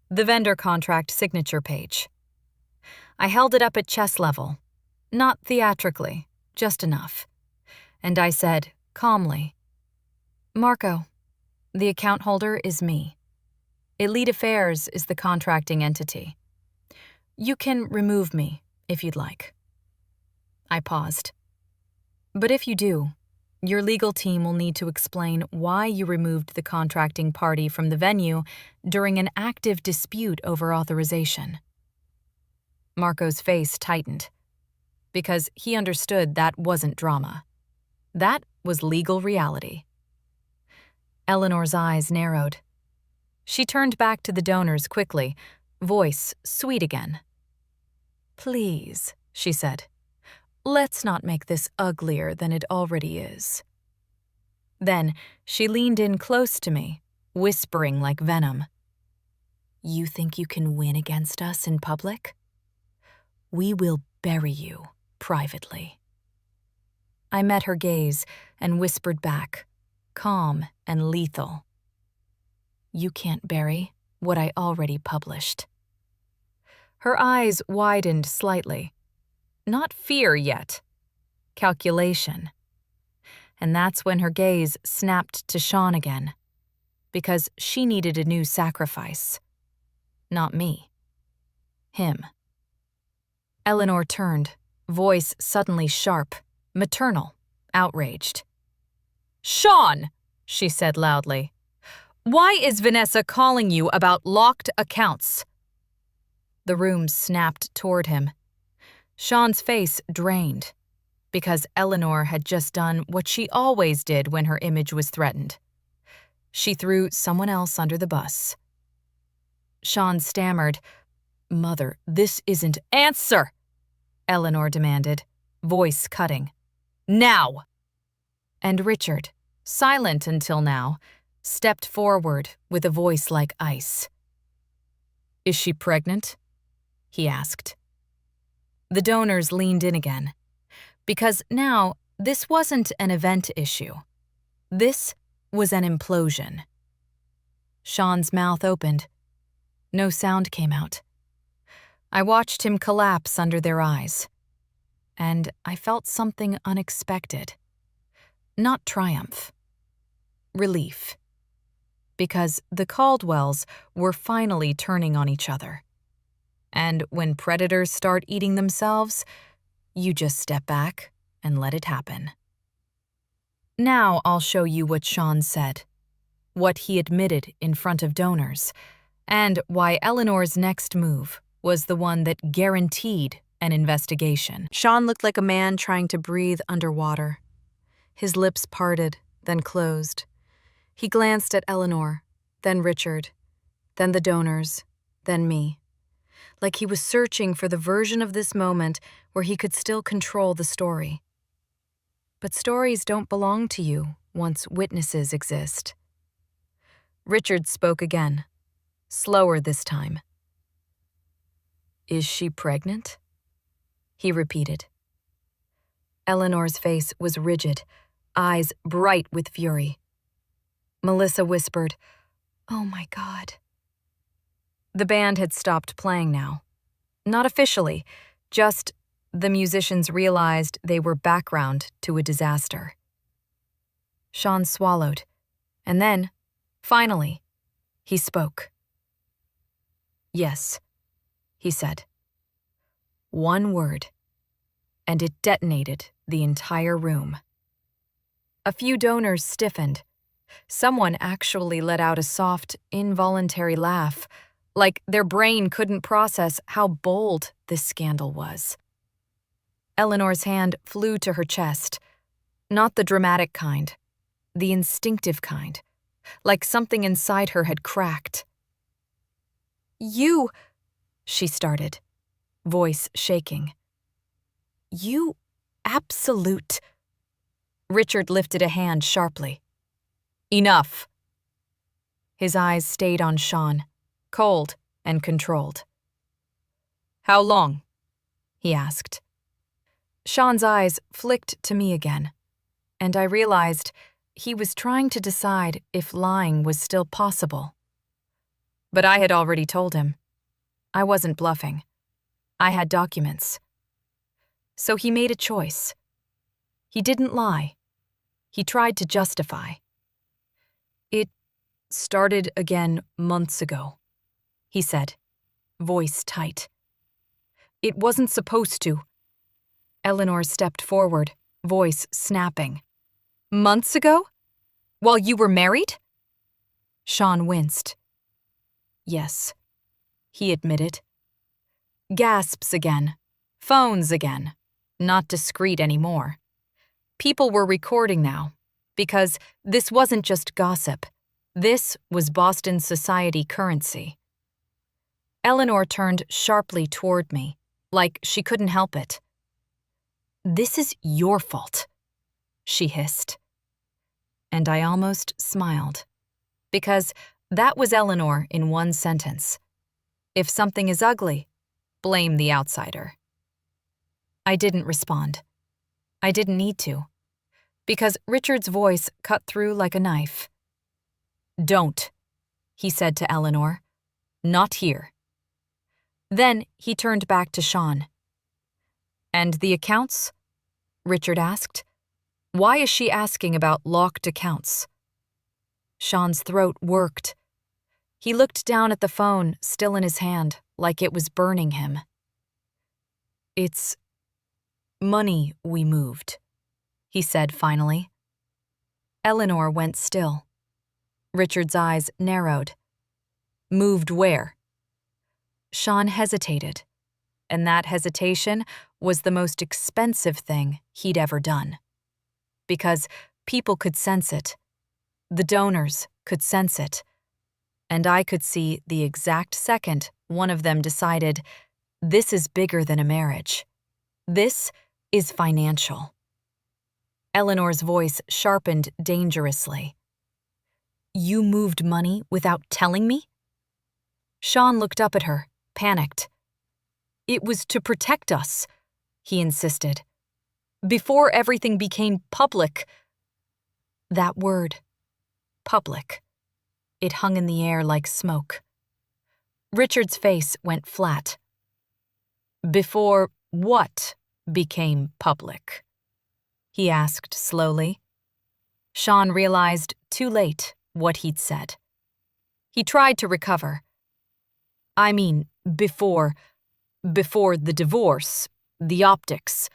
the vendor contract signature page. I held it up at chest level, not theatrically, just enough. And I said, calmly, "Marco, the account holder is me. Elite Affairs is the contracting entity. You can remove me if you'd like." I paused. "But if you do, your legal team will need to explain why you removed the contracting party from the venue during an active dispute over authorization." Marco's face tightened, because he understood that wasn't drama. That was legal reality. Eleanor's eyes narrowed. She turned back to the donors quickly, voice sweet again. "Please," she said, "let's not make this uglier than it already is." Then she leaned in close to me, whispering like venom. "You think you can win against us in public? We will bury you privately." I met her gaze and whispered back, calm and lethal. "You can't bury what I already published." Her eyes widened slightly. Not fear yet. Calculation. And that's when her gaze snapped to Sean again, because she needed a new sacrifice. Not me. Him. Eleanor turned, voice suddenly sharp, maternal, outraged. "Sean!" she said loudly. "Why is Vanessa calling you about locked accounts?" The room snapped toward him. Sean's face drained, because Eleanor had just done what she always did when her image was threatened. She threw someone else under the bus. Sean stammered, "Mother, this isn't—" "Answer!" Eleanor demanded, voice cutting. "Now!" And Richard, silent until now, stepped forward with a voice like ice. "Is she pregnant?" he asked. The donors leaned in again, because now this wasn't an event issue. This was an implosion. Sean's mouth opened. No sound came out. I watched him collapse under their eyes, and I felt something unexpected. Not triumph. Relief. Because the Caldwells were finally turning on each other. And when predators start eating themselves, you just step back and let it happen. Now I'll show you what Sean said, what he admitted in front of donors, and why Eleanor's next move was the one that guaranteed an investigation. Sean looked like a man trying to breathe underwater. His lips parted, then closed. He glanced at Eleanor, then Richard, then the donors, then me. Like he was searching for the version of this moment where he could still control the story. But stories don't belong to you once witnesses exist. Richard spoke again, slower this time. "Is she pregnant?" he repeated. Eleanor's face was rigid, eyes bright with fury. Melissa whispered, "Oh my God." The band had stopped playing now. Not officially, just the musicians realized they were background to a disaster. Sean swallowed, and then, finally, he spoke. "Yes," he said. One word, and it detonated the entire room. A few donors stiffened. Someone actually let out a soft, involuntary laugh, like their brain couldn't process how bold this scandal was. Eleanor's hand flew to her chest, not the dramatic kind, the instinctive kind, like something inside her had cracked. "You," she started, voice shaking. "You absolute—" Richard lifted a hand sharply. "Enough." His eyes stayed on Sean, cold and controlled. "How long?" he asked. Sean's eyes flicked to me again, and I realized he was trying to decide if lying was still possible. But I had already told him. I wasn't bluffing. I had documents. So he made a choice. He didn't lie. He tried to justify. It started again months ago, he said, voice tight. It wasn't supposed to. Eleanor stepped forward, voice snapping. Months ago? While you were married? Sean winced. Yes, he admitted. Gasps again. Phones again. Not discreet anymore. People were recording now, because this wasn't just gossip. This was Boston society currency. Eleanor turned sharply toward me, like she couldn't help it. This is your fault, she hissed. And I almost smiled, because that was Eleanor in one sentence. If something is ugly, blame the outsider. I didn't respond. I didn't need to, because Richard's voice cut through like a knife. Don't, he said to Eleanor. Not here. Then he turned back to Sean. And the accounts? Richard asked. Why is she asking about locked accounts? Sean's throat worked. He looked down at the phone, still in his hand, like it was burning him. It's money we moved, he said finally. Eleanor went still. Richard's eyes narrowed. Moved where? Sean hesitated, and that hesitation was the most expensive thing he'd ever done. Because people could sense it. The donors could sense it. And I could see the exact second one of them decided, this is bigger than a marriage. This is financial. Eleanor's voice sharpened dangerously. You moved money without telling me? Sean looked up at her, panicked. It was to protect us, he insisted. Before everything became public. That word, public. It hung in the air like smoke. Richard's face went flat. Before what became public? He asked slowly. Sean realized too late what he'd said. He tried to recover. I mean, before the divorce, the optics.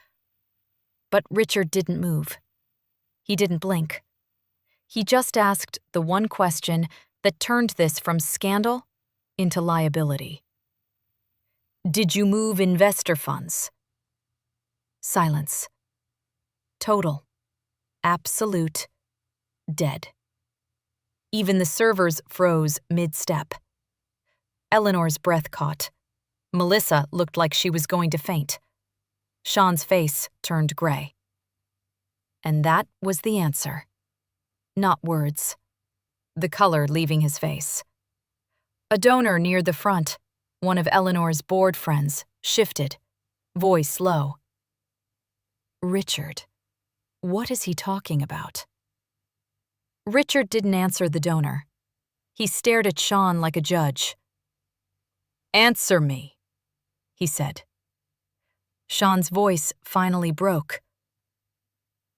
But Richard didn't move. He didn't blink. He just asked the one question that turned this from scandal into liability. Did you move investor funds? Silence. Total. Absolute. Dead. Even the servers froze mid-step. Eleanor's breath caught. Melissa looked like she was going to faint. Sean's face turned gray. And that was the answer. Not words. The color leaving his face. A donor near the front, one of Eleanor's board friends, shifted, voice low. Richard, what is he talking about? Richard didn't answer the donor. He stared at Sean like a judge. Answer me, he said. Sean's voice finally broke.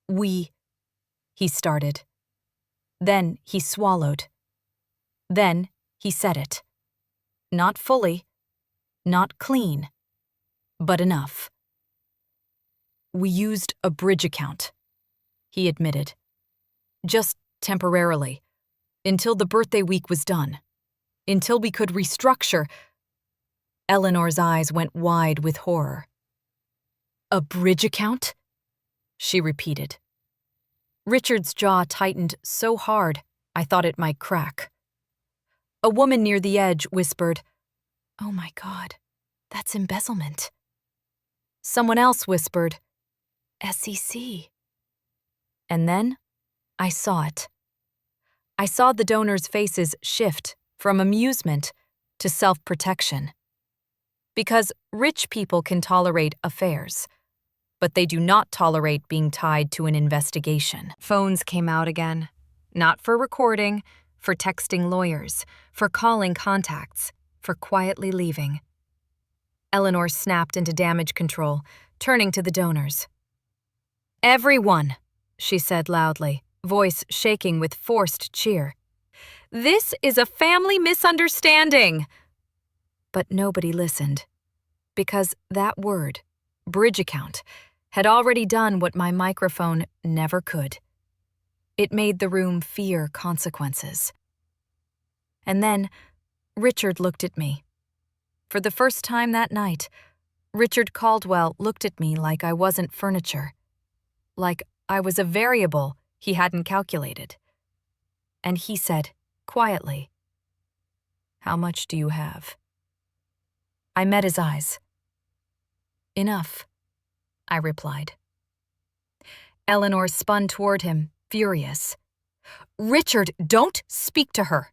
He started. Then he swallowed. Then he said it. Not fully, not clean, but enough. We used a bridge account, he admitted. Just temporarily, until the birthday week was done, until we could restructure. Eleanor's eyes went wide with horror. A bridge account? She repeated. Richard's jaw tightened so hard I thought it might crack. A woman near the edge whispered, "Oh my God, that's embezzlement." Someone else whispered, "SEC." And then I saw it. I saw the donors' faces shift from amusement to self-protection. Because rich people can tolerate affairs, but they do not tolerate being tied to an investigation. Phones came out again. Not for recording, for texting lawyers, for calling contacts, for quietly leaving. Eleanor snapped into damage control, turning to the donors. "Everyone," she said loudly, voice shaking with forced cheer. "This is a family misunderstanding." But nobody listened, because that word, bridge account, had already done what my microphone never could. It made the room fear consequences. And then Richard looked at me. For the first time that night, Richard Caldwell looked at me like I wasn't furniture, like I was a variable he hadn't calculated. And he said, quietly, "How much do you have?" I met his eyes. "Enough," I replied. Eleanor spun toward him, furious. "Richard, don't speak to her!"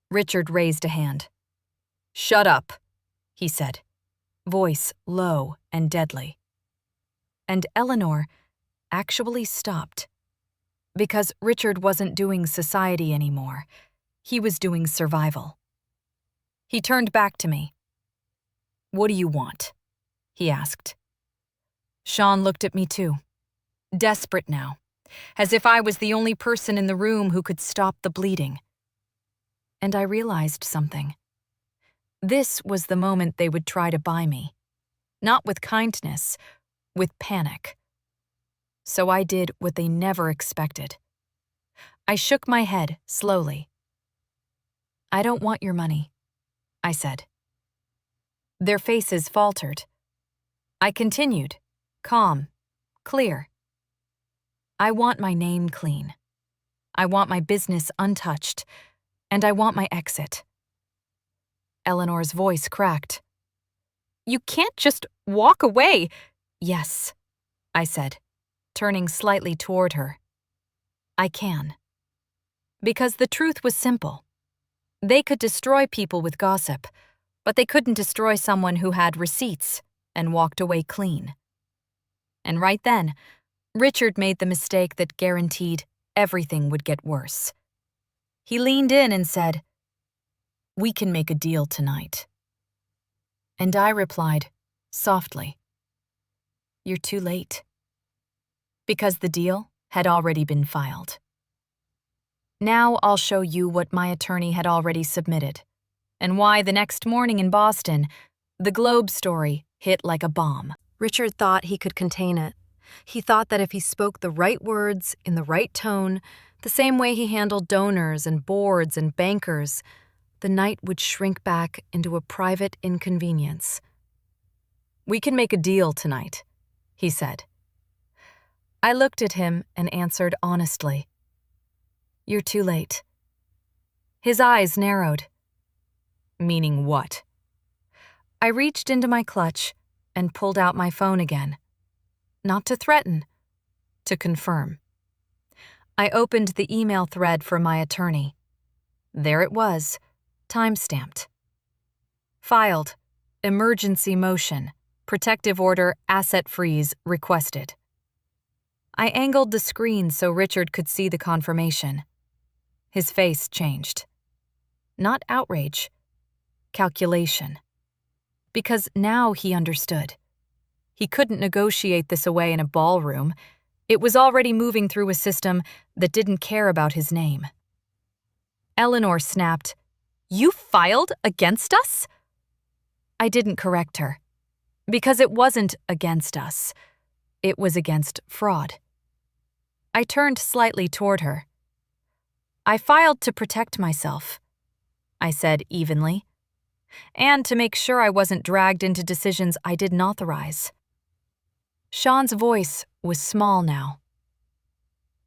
Richard raised a hand. "Shut up," he said, voice low and deadly. And Eleanor actually stopped. Because Richard wasn't doing society anymore. He was doing survival. He turned back to me. "What do you want?" he asked. Sean looked at me too, desperate now, as if I was the only person in the room who could stop the bleeding. And I realized something. This was the moment they would try to buy me. Not with kindness, with panic. So I did what they never expected. I shook my head slowly. "I don't want your money," I said. Their faces faltered. I continued, calm, clear. "I want my name clean. I want my business untouched, and I want my exit." Eleanor's voice cracked. "You can't just walk away." "Yes," I said, turning slightly toward her. "I can." Because the truth was simple. They could destroy people with gossip, but they couldn't destroy someone who had receipts and walked away clean. And right then, Richard made the mistake that guaranteed everything would get worse. He leaned in and said, "We can make a deal tonight." And I replied, softly, "You're too late." Because the deal had already been filed. Now I'll show you what my attorney had already submitted, and why the next morning in Boston, the Globe story hit like a bomb. Richard thought he could contain it. He thought that if he spoke the right words in the right tone, the same way he handled donors and boards and bankers, the night would shrink back into a private inconvenience. "We can make a deal tonight," he said. I looked at him and answered honestly, "You're too late." His eyes narrowed. "Meaning what?" I reached into my clutch and pulled out my phone again. Not to threaten, to confirm. I opened the email thread for my attorney. There it was, time-stamped. Filed, emergency motion, protective order, asset freeze requested. I angled the screen so Richard could see the confirmation. His face changed. Not outrage, calculation. Because now he understood. He couldn't negotiate this away in a ballroom. It was already moving through a system that didn't care about his name. Eleanor snapped, "You filed against us?" I didn't correct her. Because it wasn't against us. It was against fraud. I turned slightly toward her. "I filed to protect myself," I said evenly, "and to make sure I wasn't dragged into decisions I didn't authorize." Sean's voice was small now.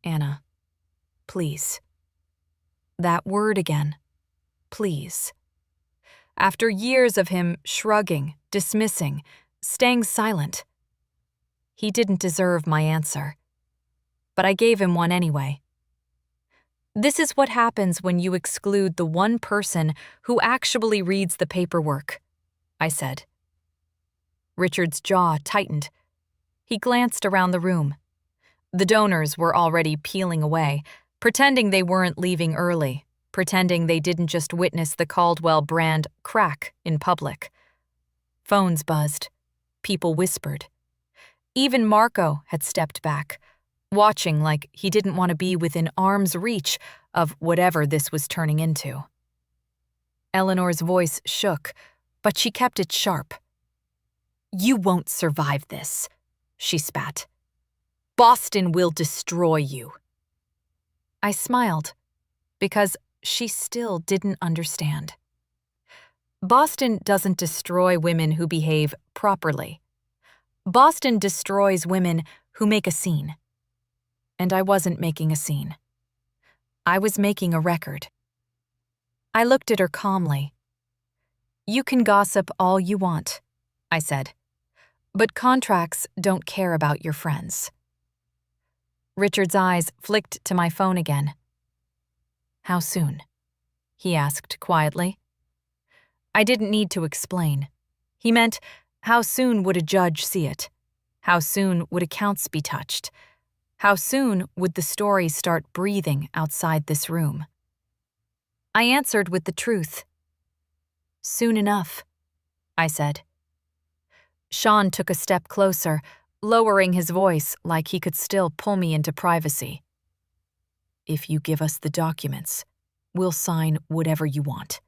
"Anna, please." That word again. Please. After years of him shrugging, dismissing, staying silent. He didn't deserve my answer. But I gave him one anyway. "This is what happens when you exclude the one person who actually reads the paperwork," I said, Richard's jaw tightened. He glanced around the room. The donors were already peeling away, pretending they weren't leaving early, pretending they didn't just witness the Caldwell brand crack in public. Phones buzzed. People whispered. Even Marco had stepped back, watching like he didn't want to be within arm's reach of whatever this was turning into. Eleanor's voice shook, but she kept it sharp. "You won't survive this," she spat. "Boston will destroy you." I smiled, because she still didn't understand. Boston doesn't destroy women who behave properly. Boston destroys women who make a scene. And I wasn't making a scene. I was making a record. I looked at her calmly. "You can gossip all you want," I said, "but contracts don't care about your friends." Richard's eyes flicked to my phone again. "How soon?" he asked quietly. I didn't need to explain. He meant, how soon would a judge see it? How soon would accounts be touched? How soon would the story start breathing outside this room? I answered with the truth. "Soon enough," I said. Sean took a step closer, lowering his voice like he could still pull me into privacy. "If you give us the documents, we'll sign whatever you want.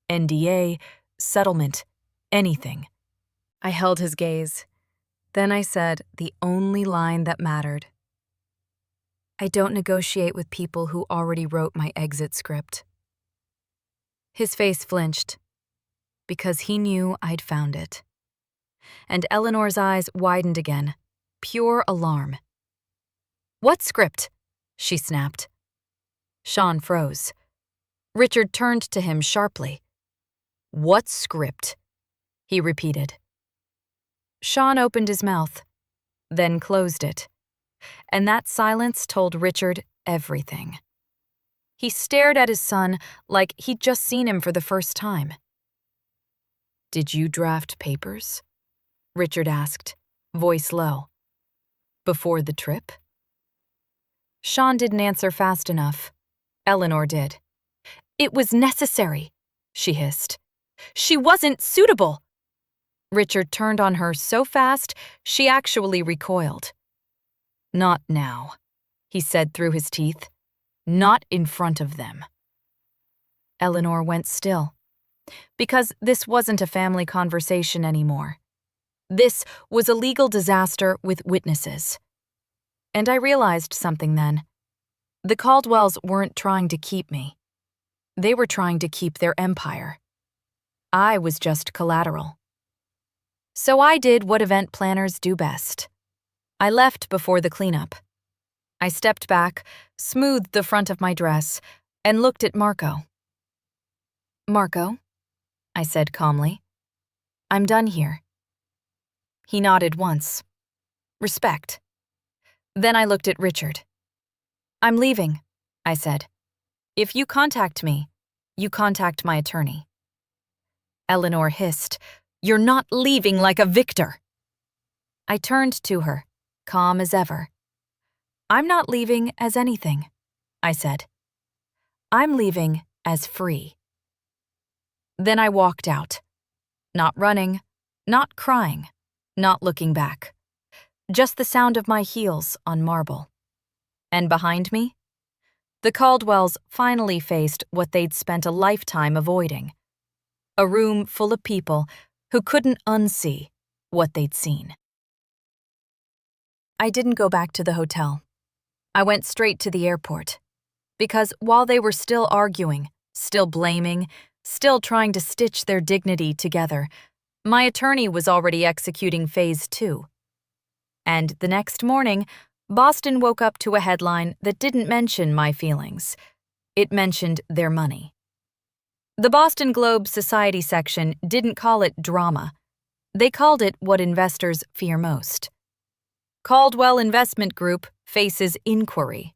NDA, settlement, anything." I held his gaze. Then I said the only line that mattered. "I don't negotiate with people who already wrote my exit script." His face flinched, because he knew I'd found it. And Eleanor's eyes widened again, pure alarm. "What script?" she snapped. Sean froze. Richard turned to him sharply. "What script?" he repeated. Sean opened his mouth, then closed it, and that silence told Richard everything. He stared at his son like he'd just seen him for the first time. "Did you draft papers?" Richard asked, voice low. "Before the trip?" Sean didn't answer fast enough. Eleanor did. "It was necessary," she hissed. "She wasn't suitable." Richard turned on her so fast, she actually recoiled. "Not now," he said through his teeth. "Not in front of them." Eleanor went still, because this wasn't a family conversation anymore. This was a legal disaster with witnesses. And I realized something then. The Caldwells weren't trying to keep me. They were trying to keep their empire. I was just collateral. So I did what event planners do best. I left before the cleanup. I stepped back, smoothed the front of my dress, and looked at Marco. "Marco," I said calmly, "I'm done here." He nodded once. Respect. Then I looked at Richard. "I'm leaving," I said. "If you contact me, you contact my attorney." Eleanor hissed, "You're not leaving like a victor." I turned to her, calm as ever. "I'm not leaving as anything," I said. "I'm leaving as free." Then I walked out. Not running, not crying, not looking back. Just the sound of my heels on marble. And behind me, the Caldwells finally faced what they'd spent a lifetime avoiding. A room full of people who couldn't unsee what they'd seen. I didn't go back to the hotel. I went straight to the airport. Because while they were still arguing, still blaming, still trying to stitch their dignity together, my attorney was already executing Phase 2. And the next morning, Boston woke up to a headline that didn't mention my feelings. It mentioned their money. The Boston Globe Society section didn't call it drama. They called it what investors fear most. Caldwell Investment Group faces inquiry.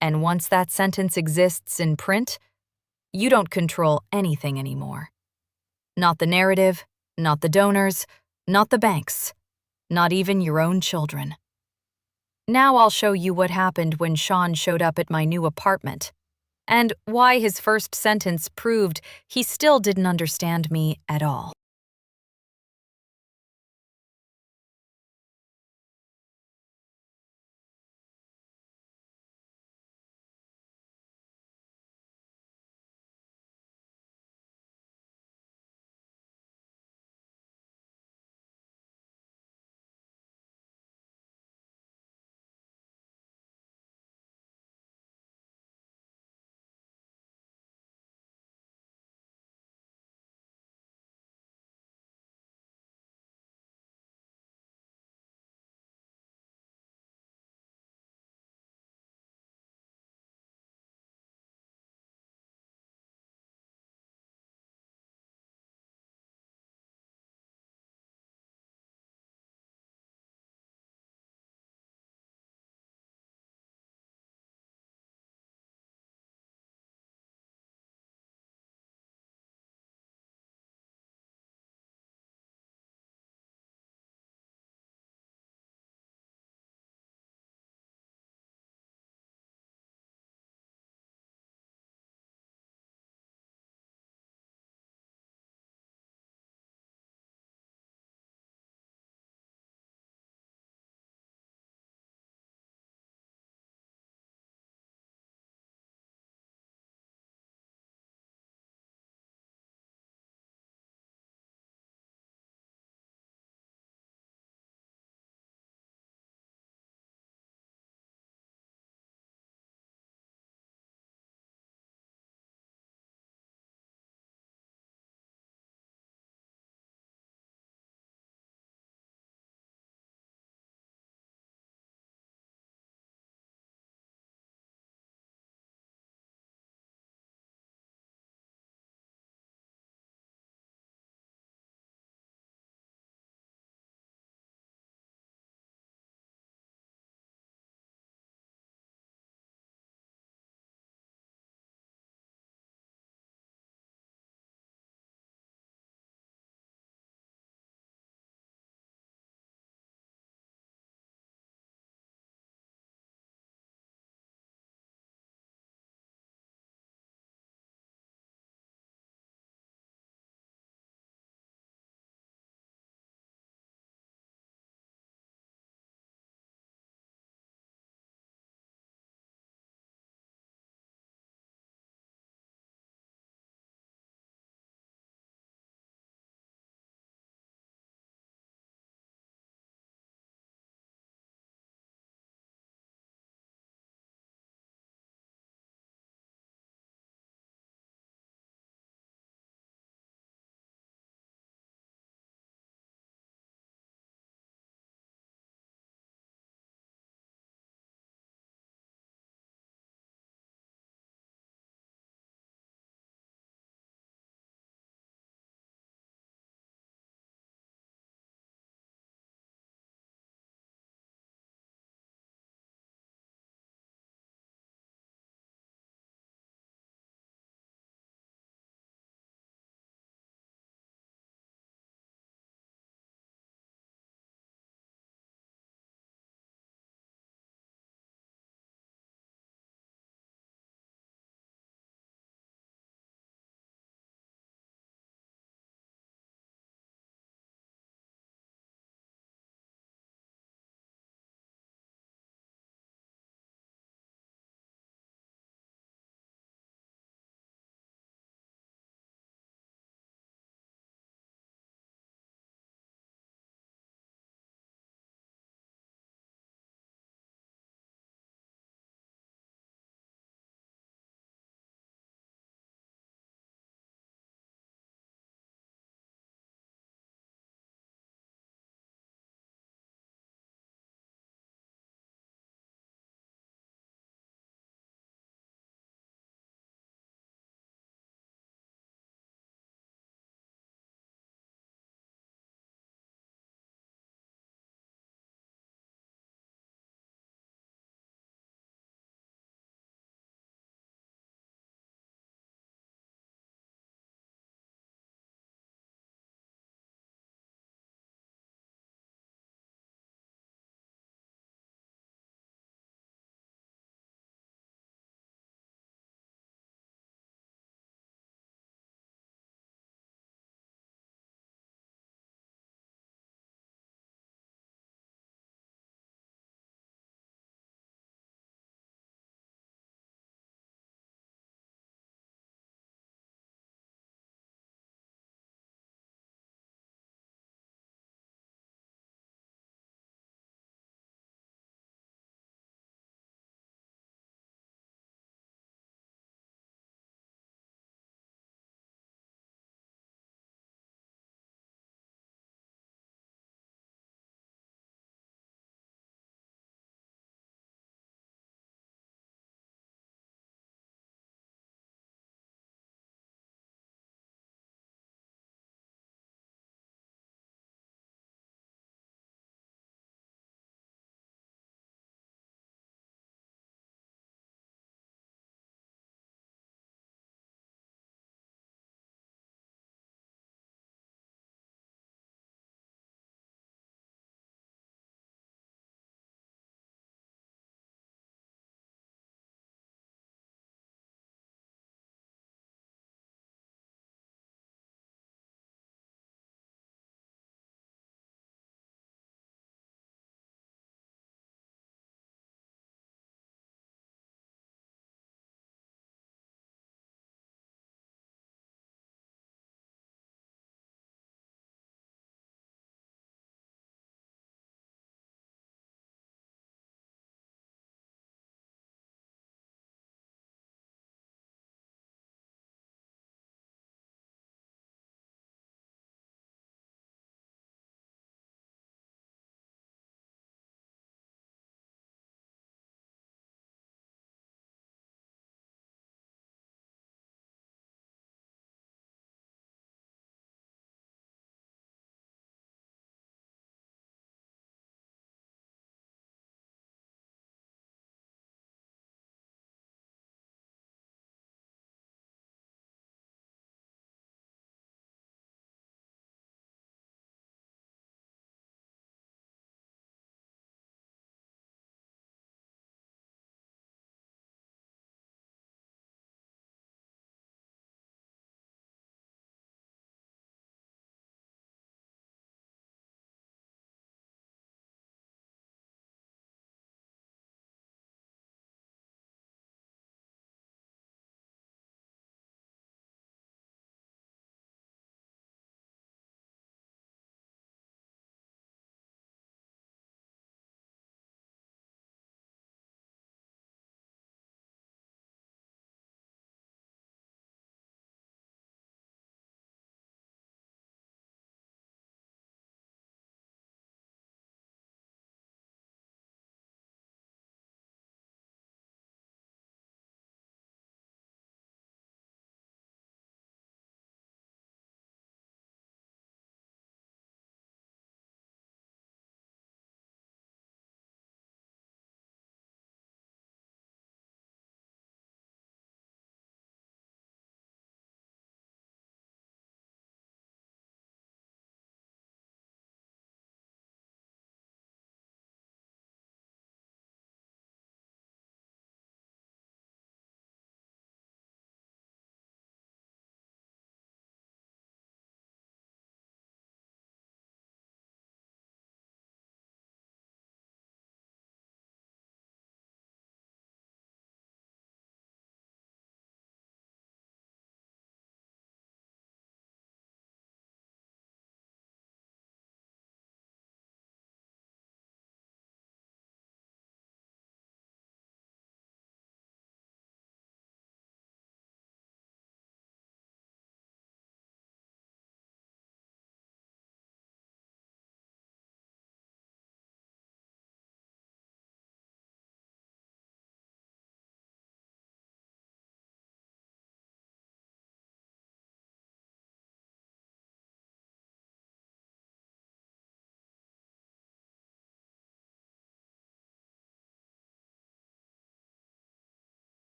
And once that sentence exists in print, you don't control anything anymore. Not the narrative, not the donors, Not the banks. Not even your own children. Now I'll show you what happened when Sean showed up at my new apartment, and why his first sentence proved he still didn't understand me at all.